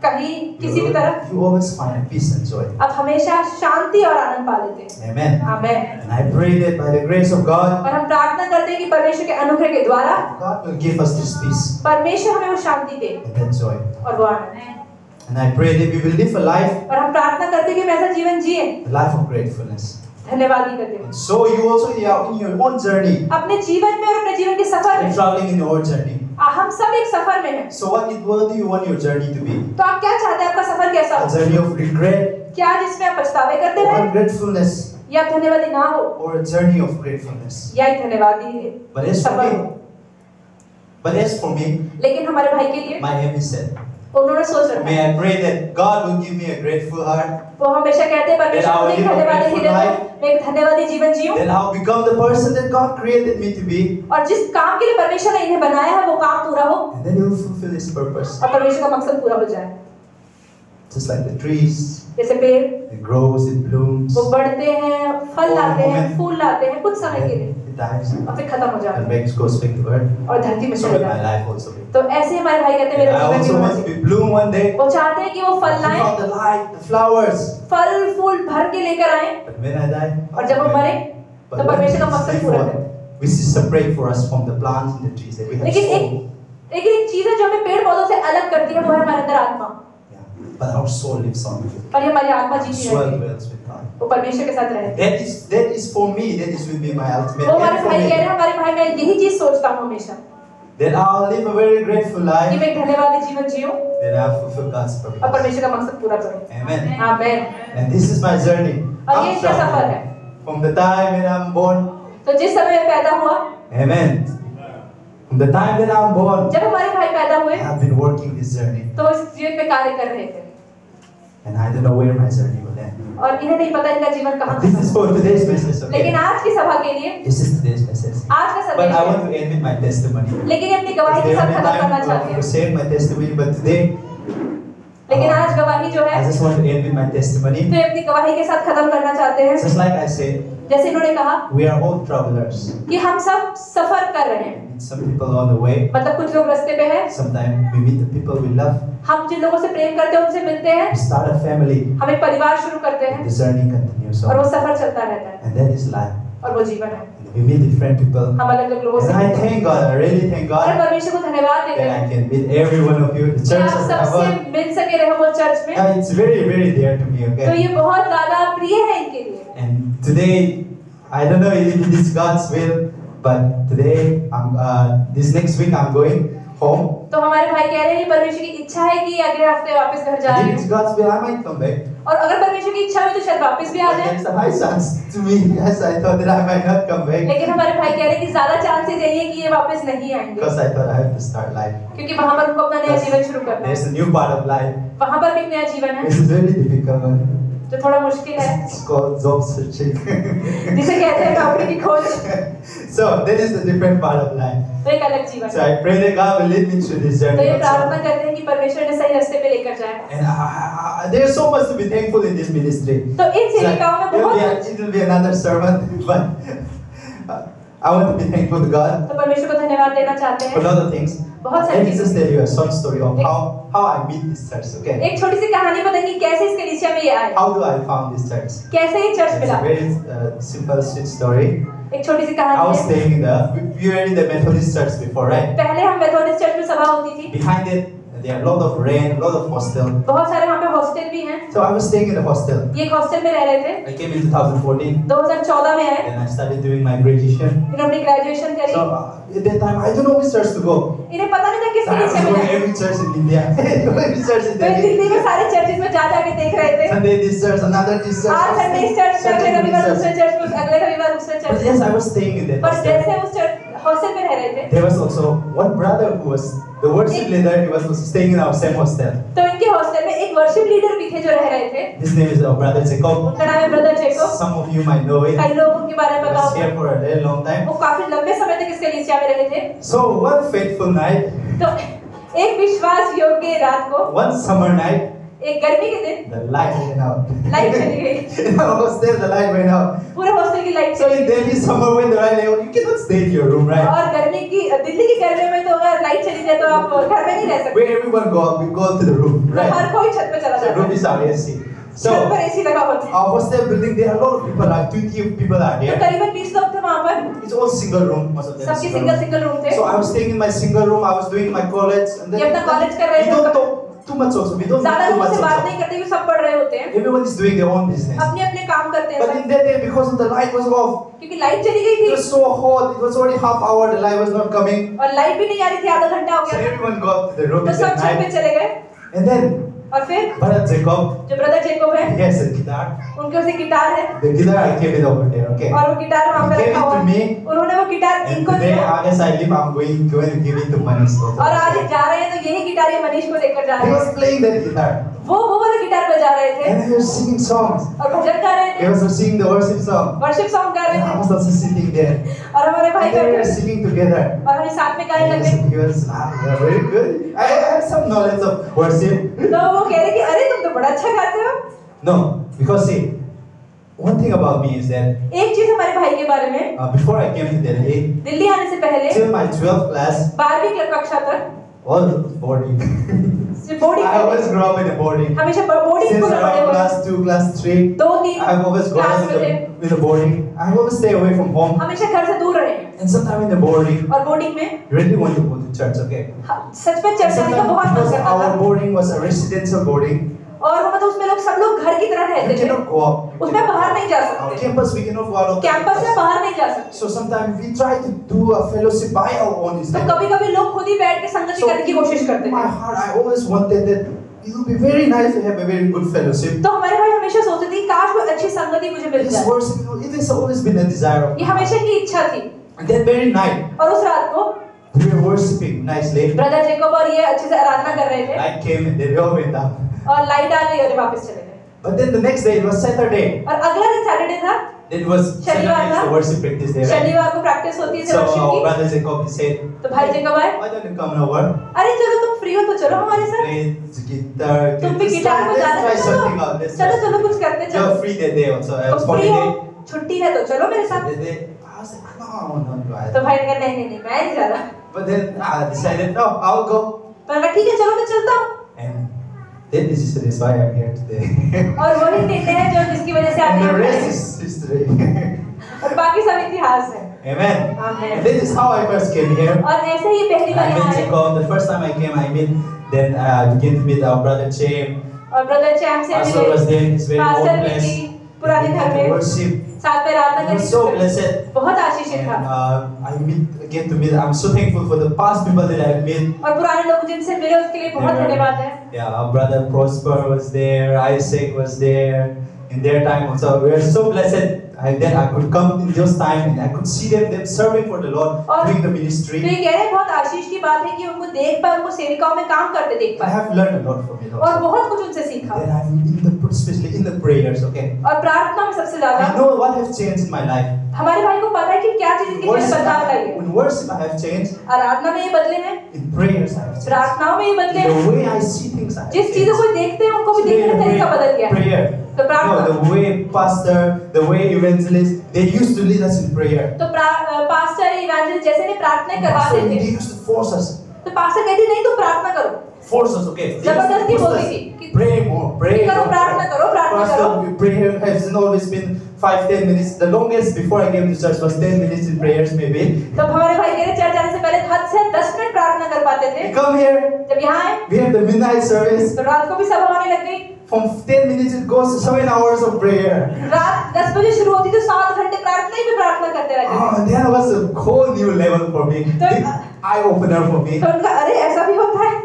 कहीं किसी भी तरह you always find peace and joy. आप हमेशा शांति और आनंद पा लेते हैं। Amen. Amen. And I pray that by the grace of God, और हम प्रार्थना करते हैं कि परमेश्वर के अनुग्रह के द्वारा God will give us this peace परमेश्वर हमें वो शांति दे and that joy. और वो आनंद। And I pray that we will live a life, और हम प्रार्थना करते हैं कि हम ऐसा जीवन जिए a life of gratefulness. धन्यवादी करते हैं So you also in your own journey, अपने जीवन में और अपने जीवन के सफर you're में traveling in your own journey. हम सब एक सफर में हैं So what do you want your journey to be? तो आप क्या चाहते हैं आपका सफर कैसा A हो journey of regret क्या जिसमें आप पछतावे करते or रहे ungratefulness, या आप धन्यवादी ना हो or a journey of gratefulness? या एक धन्यवादी But as for suffer me, हो लेकिन हमारे भाई के लिए my aim is set. उन्होंने सोच रखा May है I pray that God will give me a grateful heart, वो हमेशा कहते हैं परमेश्वर मुझे एक धन्यवादी हृदय दो मैं एक धन्यवादी जीवन जीऊं that I'll become the person that God created me to be, और जिस काम के लिए परमेश्वर ने इन्हें बनाया है वो काम पूरा हो and then He will fulfill His purpose. और परमेश्वर का मकसद पूरा हो जाए Just like the trees, जैसे पेड़ it grows, it blooms, वो बढ़ते हैं फल लाते हैं फूल लाते हैं कुछ समय के लिए it dies, और फिर खत्म हो जाते and हैं makes goes back to earth. और धरती में So चले will my जाते हैं life also be. तो ऐसे ही हमारे भाई कहते हैं And मेरा I जीवन भी also होना want to चाहिए be bloom one day, वो चाहते हैं कि वो फल give लाएं out the light, the flowers. फल फूल भर के लेकर आए But when I die, और जब वो मरे but तो when परमेश्वर का it's मकसद पूरा before, करें which is separate for us from the plants and the trees that we have लेकिन soul. एक चीज है जो हमें पेड़ पौधों से अलग करती है वो है हमारे अंदर आत्मा Yeah. But our soul lives on. और ये हमारी आत्मा Our जीती soul रहती है dwells with God. वो परमेश्वर के साथ रहती है That is for me. That is will be my ultimate वो aim हमारे for भाई कह रहे me. हैं हमारे भाई मैं यही चीज सोचता हूँ हमेशा That I'll live a very grateful कि life. मैं एक धन्यवादी जीवन जीऊं That I'll fulfill God's और purpose. परमेश्वर का मकसद पूरा करूं Amen. आमीन And this is my journey. और ये I'm क्या सफर traveling है from the time when I'm born. तो जिस समय मैं पैदा हुआ Amen. From the time that I'm born, जब हमारे भाई पैदा हुए I've been working this journey. तो वो इस जीवन में कार्य कर रहे थे And I don't know where my journey will end. और इन्हें नहीं पता इनका जीवन कहाँ But this is for today's message, लेकिन okay? आज की सभा के लिए This is today's message. आज का But I संदेश want to end with my testimony. लेकिन अपनी गवाही के There साथ will be खत्म करना time चाहते to हैं share my testimony, but today लेकिन आज गवाही जो है I just want to end with my testimony. तो ये अपनी गवाही के साथ खत्म करना चाहते हैं Just like I said, जैसे इन्होंने कहा we are all travelers. कि हम सब सफर कर रहे हैं Meet some people on the way. मतलब कुछ लोग रास्ते पे हैं Sometimes we meet the people we love. हम जिन लोगों से प्रेम करते हैं उनसे मिलते हैं We start a family. हम एक परिवार शुरू करते हैं The journey continues और on. वो सफर चलता रहता है And that is life. और वो जीवन है We meet different people. हम अलग अलग लोगों And से I मिलते हैं thank God, I really thank और God परमेश्वर को धन्यवाद देते that हैं I can meet every one of you. The कि church आप of सबसे heaven. मिल सके रहे वो चर्च में Yeah, it's very, very dear to me, तो okay? ये बहुत ज्यादा प्रिय है इनके लिए And today, I don't know if it is God's will, but today, this next week, I'm going home. तो हमारे भाई कह रहे हैं परमेश्वर की इच्छा है कि अगले हफ्ते वापस घर जा And रहे if it's हैं God's will, I might come back. और अगर परमेश्वर की इच्छा हुई तो शायद वापस भी आ But जाए there's a high chance to me, yes, I thought that I might not come back लेकिन हमारे भाई कह रहे हैं कि ज्यादा चांसेस यही है कि ये वापस नहीं आएंगे because I thought I have to start life. क्योंकि वहां पर उनको अपना नया जीवन शुरू करना There's है a new part of life. वहां पर भी एक नया जीवन है This is very difficult one. जो थोड़ा मुश्किल है It's called job searching. जिसे कहते हैं नौकरी की खोज So that is the different part of life. तो एक अलग जीवन So है I pray that God will lead me through this तो journey. ये also. प्रार्थना करते हैं कि परमेश्वर ने सही रास्ते पे लेकर जाए And there's so much to be thankful in this ministry. तो इन It's like, सेविकाओं में बहुत it will be another sermon, but I want to be thankful to God तो परमेश्वर को धन्यवाद देना चाहते for a हैं lot of things. बहुत सारी Let me चीजें। just tell you a short story of how I meet this church. Okay? एक छोटी सी कहानी बताएंगे कैसे इस कलीसिया में ये आए How do I found this church? कैसे ये चर्च It's मिला a very simple, sweet story. एक छोटी सी I कहानी was है staying in we were in the Methodist church before, right? पहले हम मेथोडिस्ट चर्च में सभा होती थी Behind it, there are a lot of rent, a lot of hostel. बहुत सारे वहाँ पे हॉस्टल भी हैं So I was staying in the hostel. ये एक हॉस्टल में रह रहे थे I came in 2014. 2014 में आए Then I started doing my graduation. इन्होंने ग्रेजुएशन करी So at that time, I don't know which church to go. इन्हें पता नहीं था किस So I was कलीसिया में going जाए every church in India. every church in तो Delhi. दिल्ली में सारे चर्चेस में जा के देख रहे थे Sunday this church, another this church. आज संडे इस चर्च में अगले रविवार दूसरे चर्च में अगले रविवार दूसरे But चर्च yes, में I was staying in that पर hostel. जैसे उस चर्च हॉस्टल में रह रहे थे There was also one brother who was the worship leader. He was also staying in our same hostel. तो इनके हॉस्टल में एक वर्शिप लीडर भी थे जो रह रहे थे His name is Brother Jacob. उनका नाम है brother Jakob Some of you might know it. कई लोग उनके बारे में He पता was here होगा for a very long time. वो काफी लंबे समय तक इस कलीसिया में रहे थे So one fateful night, तो एक विश्वास योग्य रात को one summer night, एक गर्मी के दिन the light went out. Light चली गई In our hostel, the light went out. पूरे हॉस्टल की लाइट So चली in Delhi, summer when the light went out, you cannot stay in your room, right? और गर्मी की दिल्ली की गर्मी में तो अगर लाइट चली जाए तो आप घर में नहीं रह सकते Where everyone go, we go to the room, तो हर right? कोई छत पे चला The जाता room है is our AC. So छत पर एसी लगा होता है our hostel building, there are a lot of people, like 20 people are तो there. करीबन 20 लोग थे वहाँ पर It's all single room, most of them. सबके single room. Single single room थे So I was staying in my single room. I was doing my college, and then ये अपना college कर रहे we थे, don't तो- talk too much also. We don't ज्यादा need too लोगों much से बात also. नहीं करते क्योंकि सब पढ़ रहे होते हैं, Everyone is doing their own business. अपने अपने काम करते हैं But सब, in that day, because of the light was off, क्योंकि लाइट चली गई it थी was so hot. It was already half hour. The light was not coming. और लाइट भी नहीं आ रही थी, आधा घंटा हो So गया था, everyone got to the room तो at सब that छत पे night. चले गए। And then और फिर Brother Jacob, जो ब्रदर जेकोब है, he has a guitar. उनके उसे गिटार है The guitar I gave it over there. Okay. और वो गिटार वहाँ पे He gave रखा it हुआ to है, me. उन्होंने वो गिटार And इनको today, दिया as I leave, I'm going to give it to Manish. और आज जा रहे हैं तो यही गिटार ये मनीष को देकर जा He रहे was हैं। playing that guitar. वो वाला गिटार बजा रहे थे And he was singing songs. और भजन गा रहे He थे, was singing the worship song. Worship song गा रहे And I थे was also sitting there. और हमारे भाई And they were बैठे singing together. और हम साथ में गाने And लगे। he was very good. I had some knowledge of worship. तो वो कह रहे कि अरे तुम तो बड़ा अच्छा गाते हो। No, because see, one thing about me is that एक चीज हमारे भाई के बारे में, before I came to Delhi, Delhi आने से पहले till my 12th class, 12वीं कक्षा तक all boarding. Boarding, I always grew up in a boarding. हमेशा बोर्डिंग Since स्कूल में पढ़े around हुए, class 2, class 3, 2-3 I've always grown class up में थे, in the boarding. I always stay away from home. हमेशा घर से दूर रहे हैं And sometimes in the boarding, और बोर्डिंग में you really want to go to church, okay? सच में And चर्च जाने का बहुत sometimes मन because करता our था boarding was a residential boarding, और वो मतलब उसमें लोग सब लोग घर की तरह we रहते थे, cannot go out. उसमें बाहर नहीं जा Our सकते, campus, we cannot go out of campus से बाहर नहीं जा सकते। So sometimes we try to do a fellowship by our own तो instead. कभी-कभी लोग खुद ही बैठ के संगति करने की कोशिश करते in my हैं। heart, I always wanted that it would be very nice to have a very good fellowship. तो हमारे भाई हमेशा सोचते थे काश कोई अच्छी संगति मुझे मिल This जाए, worship, it has always been a desire of ये mine. हमेशा की इच्छा थी। And that very night, और उस रात को we were worshiping nicely. Brother Jakob और ये अच्छे से आराधना कर रहे थे Light came and they all went down. और लाइट आ गई और वापस चले गए। But then the next day, it was Saturday. और अगला दिन सैटरडे था, Then it was शनिवार Saturday, था। the worship practice day, right? शनिवार को प्रैक्टिस होती है So वर्शिप our की। brother Jacob he said, तो भाई जेकोब आए, why don't you come over? अरे चलो तुम फ्री हो तो चलो हमारे साथ, Play the guitar. तुम भी गिटार Let's बजाना try चलो, something out. Let's चलो try. चलो कुछ करते हैं, You're चलो free that day also. It was तुम फ्री हो, holiday. छुट्टी है तो चलो मेरे साथ। That day, I was like, no. तो भाई ने कहा नहीं नहीं नहीं मैं नहीं जा रहा, But then I decided, no, I'll go. तो मैंने कहा ठीक है चलो मैं चलता हूँ। And that decision is why I'm here today. और वही निर्णय है जो जिसकी वजह से And आज the हम rest हैं। is history. और बाकी सब इतिहास है। Amen. Amen. And this is how I first came here. और ऐसे ही पहली बार I यहाँ met आए Jacob. The first time I came, I met, then began to meet our brother Chem. और ब्रदर चैम से Pastor was there in his very pastor own भी place. थी पुराने घर And we में, worship. साथ में आराधना It was करनी so थी। blessed. बहुत आशीषित And था। I get to meet. I'm so thankful for the past people that I've met. और पुराने लोग जिनसे मिले उसके लिए बहुत They were- धन्यवाद है। Yeah, our brother Prosper was there. Isaac was there. In their time also, we are so blessed. That I could come in those time and I could see them serving for the Lord, और doing the तो ministry. ये कह रहे हैं बहुत आशीष की बात है कि उनको देख पाए, उनको सेविकाओं में काम करते देख I पाए have learned a lot from it और also. बहुत कुछ उनसे सीखा। Then I'm especially in the prayers, okay? और प्रार्थना में सबसे I ज्यादा know what has changed in my life. हमारे भाई को पता है कि क्या चीज इनके जीवन में बदलाव लाई है। In worship I have changed. आराधना में ये बदले हैं, In prayers I have changed. प्रार्थनाओं में ये बदले हैं, The way I see things I have जिस चीजों changed. को देखते हैं उनको भी देखने का तरीका बदल गया है। Prayer. तो प्रार्थना, No, the way pastor, the way evangelist, they used to lead us in prayer. तो पास्टर इवेंजलिस्ट जैसे ने प्रार्थना करवाते So थे, they used to force us. तो पास्टर कहते नहीं तुम प्रार्थना करो, Force us, okay? They जबरदस्ती used to बोलती push थी us. कि Pray more, pray करो, more. प्रार्थना करो, प्रार्थना Pastor, करो। prayer hasn't always been 5-10 minutes. The longest before I came to church was 10 minutes in prayers maybe. तो हमारे भाई कह रहे चर्च जाने से पहले हद से 10 मिनट प्रार्थना कर पाते थे। We come here, जब यहाँ आए we have the midnight service. तो रात को भी सभा होने लग गई, From 10 minutes it goes to 7 hours of prayer. रात 10 बजे शुरू होती तो 7 घंटे प्रार्थना ही पे प्रार्थना करते रहते थे। Oh, that was a whole new level for me. Big eye-opener for me. तो उनका अरे ऐसा भी होता है,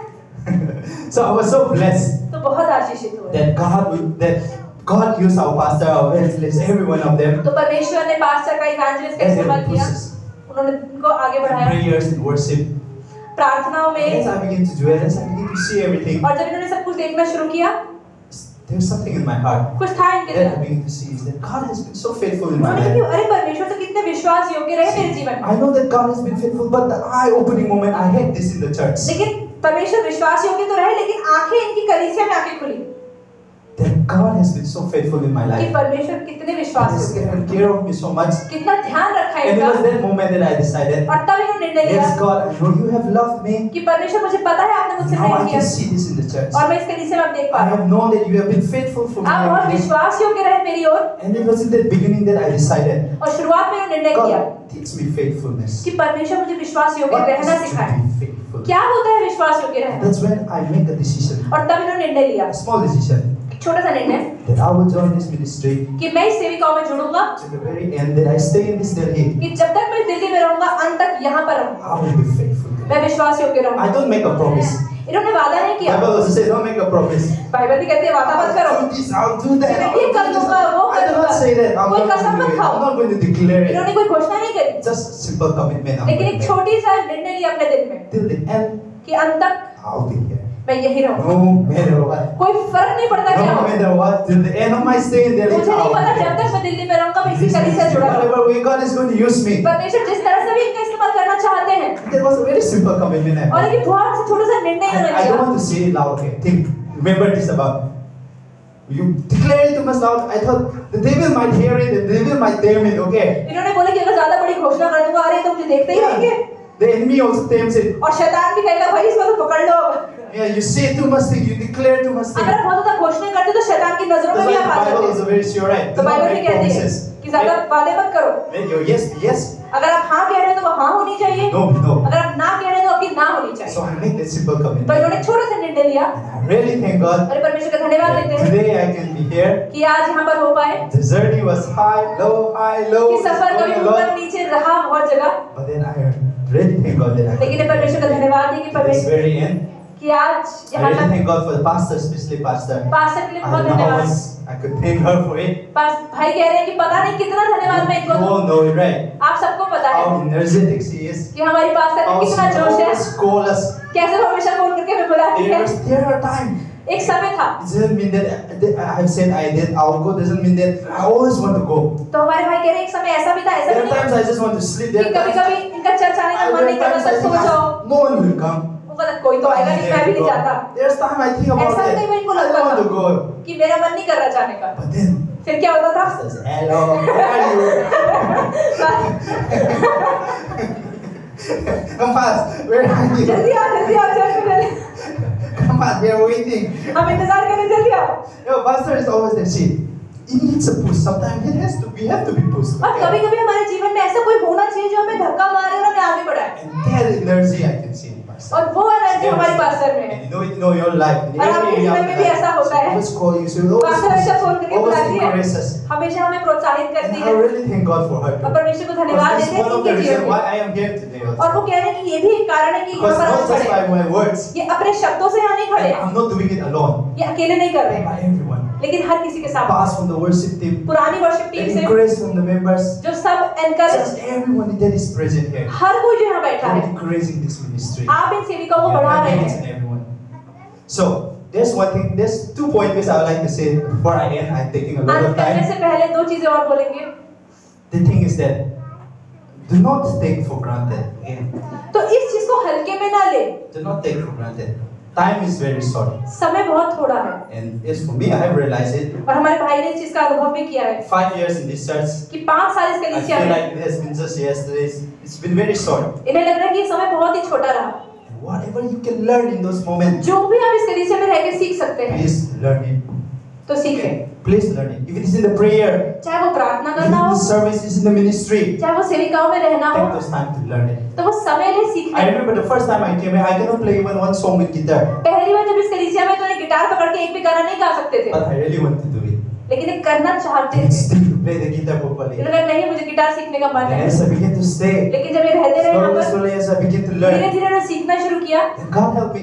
So I was so blessed तो बहुत आशीषित हुए। that God used our pastor, our evangelist, every one of them तो परमेश्वर ने पास्टर का इवेंजलिस्ट का as इस्तेमाल their किया, pushes. उन्होंने उनको आगे In बढ़ाया prayers, in worship. प्रार्थनाओं As में, I begin to do it, as I begin to see everything, और जब इन्होंने सब कुछ देखना शुरू किया, there's something in my heart कुछ था इनके that I अंदर। begin to see is that God has been so faithful in my उन्होंने कहा life. कि अरे परमेश्वर तो कितने विश्वास योग्य रहे मेरे जीवन में, I know that God has been faithful, but the eye-opening moment, I had this in the church. लेकिन परमेश्वर विश्वास योग्य तो रहे, लेकिन आंखें इनकी कलीसिया में आके खुली That God has been so faithful in my कि life. परमेश्वर कितने He विश्वास has योग्य taken रहे, care of me so much. कितना ध्यान रखा है And it was इनका, that moment that I decided, और तब इन्होंने निर्णय लिया yes, God, I know you have loved me. कि परमेश्वर मुझे पता है आपने मुझसे Now प्रेम I किया can see this in the church. और मैं इस कलीसिया में अब देख पा I रहा हूँ, have known that you have been faithful for आप बहुत me. विश्वास योग्य रहे मेरी ओर, And it was in the beginning that I decided, और शुरुआत में इन्होंने निर्णय किया God, teach me faithfulness. कि परमेश्वर मुझे विश्वास योग्य What रहना is to सिखाए, be faithful? faithful. क्या होता है विश्वास योग्य रहना? That's when I make a decision, और तब इन्होंने निर्णय लिया, a small decision, एक छोटा सा निर्णय, that I will join this ministry कि मैं इस सेविकाओं में जुड़ूंगा, to the very end, that I stay in this Delhi. कि जब तक मैं दिल्ली में रहूंगा अंत तक यहाँ पर रहूंगा, I will be faithful. मैं विश्वास योग्य रहूंगा। I don't make a promise. इन्होंने वादा नहीं किया। Bible also says don't make a promise. Bible भी कहती है वादा मत करो। I'll do this, I'll do that. मैं ये कर दूंगा, वो I कर do दूंगा। not say that. I'm कोई not कसम going to मत do it. खाओ। I'm not going to declare it. इन्होंने कोई घोषणा नहीं करी, Just a simple commitment. I'm लेकिन going एक to make. छोटी सा निर्णय लिया अपने दिल में Till the end, कि अंत तक I'll be here. मैं यही रहूंगा। No matter what. कोई फर्क नहीं पड़ता क्या No हो। matter what. Till the end of my stay in Delhi, मुझे नहीं I'll पता be जब here. तक मैं दिल्ली में रहूंगा मैं इसी This कली से जुड़ा रहूंगा। whatever way God is going to use me. परमेश्वर जिस तरह से भी इनका इस्तेमाल करना चाहते हैं, That was a very simple commitment. और ये बहुत सा छोटा सा निर्णय इन्होंने I don't लिया। want to say it loud. Okay, think. Remember this about. You declare it too much loud. I thought the devil might hear it, the devil might tame it. Okay. इन्होंने बोला कि अगर ज्यादा बड़ी घोषणा कर दूंगा, अरे तो मुझे देखते ही रहेंगे, The enemy also tames it. और शैतान भी कहेगा भाई इसको तो पकड़ लो। Yeah, you say too much thing, you declare too much thing. अगर आप बहुत ज्यादा घोषणा करते हो तो शैतान की नजरों में That's भी why आप आ the Bible is जाते very sure, right? हैं। तो Do not बाइबल भी make कहती है promises. कि ज्यादा वादे मत करो। Let your yes be yes, अगर आप हाँ कह रहे हो तो वो हाँ होनी चाहिए, no be no. अगर आप ना कह रहे हो तो आपकी ना होनी चाहिए। So I make that simple तो commitment. इन्होंने छोटा सा निर्णय लिया, And I really thank God अरे परमेश्वर का धन्यवाद that देते हैं today I can be here. कि आज यहाँ पर हो पाए, The journey was high, low, कि सफर कभी going a ऊपर lot. नीचे रहा बहुत जगह, But then I really thank God that I लेकिन ये परमेश्वर का धन्यवाद है कि to this परमेश्वर very end. कि आज I यहाँ really तक thank God for the pastor, especially pastor. Pastor के लिए I बहुत don't know how धन्यवाद। much I could thank her for it. भाई कह रहे हैं कि पता नहीं कितना धन्यवाद मैं You इनको दूं। all know it, right? आप सबको पता है How energetic she is. कि हमारी पास्टर में How she कितना जोश है, always calls us. कैसे वो हमेशा फोन करके हमें बुलाती है। There are times. एक समय था It doesn't mean that I have said I did. I'll go. Doesn't mean that I always want to go. तो हमारे भाई कह रहे हैं एक समय ऐसा भी था, ऐसा There भी are नहीं times I just want to sleep. There कि are कभी times. कभी इनका चर्च आने का मन There नहीं are करता, times तो I सो think जाओ, no one will come. उनका तो कोई तो आएगा नहीं, मैं भी नहीं जाता। There's time I think about ऐसा it. कई बार इनको I लगता don't want to था go. कि मेरा मन नहीं कर रहा जाने का। But then फिर क्या होता था? says, hello, how are you? Come fast. Where are you? जल्दी आओ चर्च में, Come fast. We are waiting. हम इंतजार करें, जल्दी आओ। Yo, pastor is always there. See, it needs a push. Sometimes it has to. We have to be pushed. और कभी कभी हमारे जीवन में ऐसा कोई होना चाहिए जो हमें धक्का मारे और हमें आगे बढ़ाए, And that energy I can see in pastor. और वो एनर्जी हमारे पास्टर में है। And you know your life. In और every आपके area of जीवन में भी life. ऐसा होता है। Always call you. So always, pastor हमेशा फोन करके always बुलाती है, encourage us. हमेशा हमें प्रोत्साहित And करती I है, really thank God for her और too. परमेश्वर को धन्यवाद Because देते this is हैं one of the इनके जीवन reasons में। why I am here today. Also. और वो कह रहे हैं कि ये भी एक कारण है कि यहाँ Because पर not हम just खड़े by हैं। my words. ये अपने शब्दों से यहाँ नहीं खड़े And हैं, I'm not doing it alone. ये अकेले नहीं कर रहे By हैं, everyone. लेकिन हर किसी के साथ, Pass from the worship team. पुरानी वर्शिप टीम And से encourage from the members. जो सब encourage, Just everyone that is present here. हर कोई जो यहाँ बैठा You're है, encouraging this ministry. आप इन सेविकाओं को You're बढ़ा रहे helping each हैं। and everyone. So there's one thing. There's 2 points I would like to say before I end. I'm taking a lot अंत of करने time. से पहले दो चीजें और बोलेंगे। The thing is that do not take for granted. Again, तो इस चीज को हल्के में ना ले, do not take for granted. Time is very short. समय बहुत थोड़ा है, And as for me, I have realized it. और हमारे भाई ने इस चीज का अनुभव भी किया है 5 years in this church. कि 5 साल इस I कलीसिया feel में like it has been just yesterday. It's been very short. इन्हें लग रहा है कि ये समय बहुत ही छोटा रहा। And whatever you can learn in those moments, जो भी आप इस कलीसिया में रह के सीख सकते हैं please learn it. तो सीखें, Please learn it. If it is in the prayer, चाहे वो प्रार्थना if करना it हो, is service, is in the ministry, चाहे वो सेविकाओं में रहना हो, take those time to learn it. तो वो समय ले I सीखने। remember the first time I came here, I cannot play even one song with guitar, पहली बार जब इस कलीसिया में तो ये गिटार पकड़ के एक भी गाना नहीं गा सकते थे, but I really want to do it. लेकिन ये करना चाहते And थे। still to play the guitar properly. इन्होंने कहा नहीं मुझे गिटार सीखने का मन And है, as I began to stay, लेकिन जब ये रहते रहे यहाँ slowly, पर, slowly as I began to धीरे learn, धीरे सीखना शुरू किया। and God help me.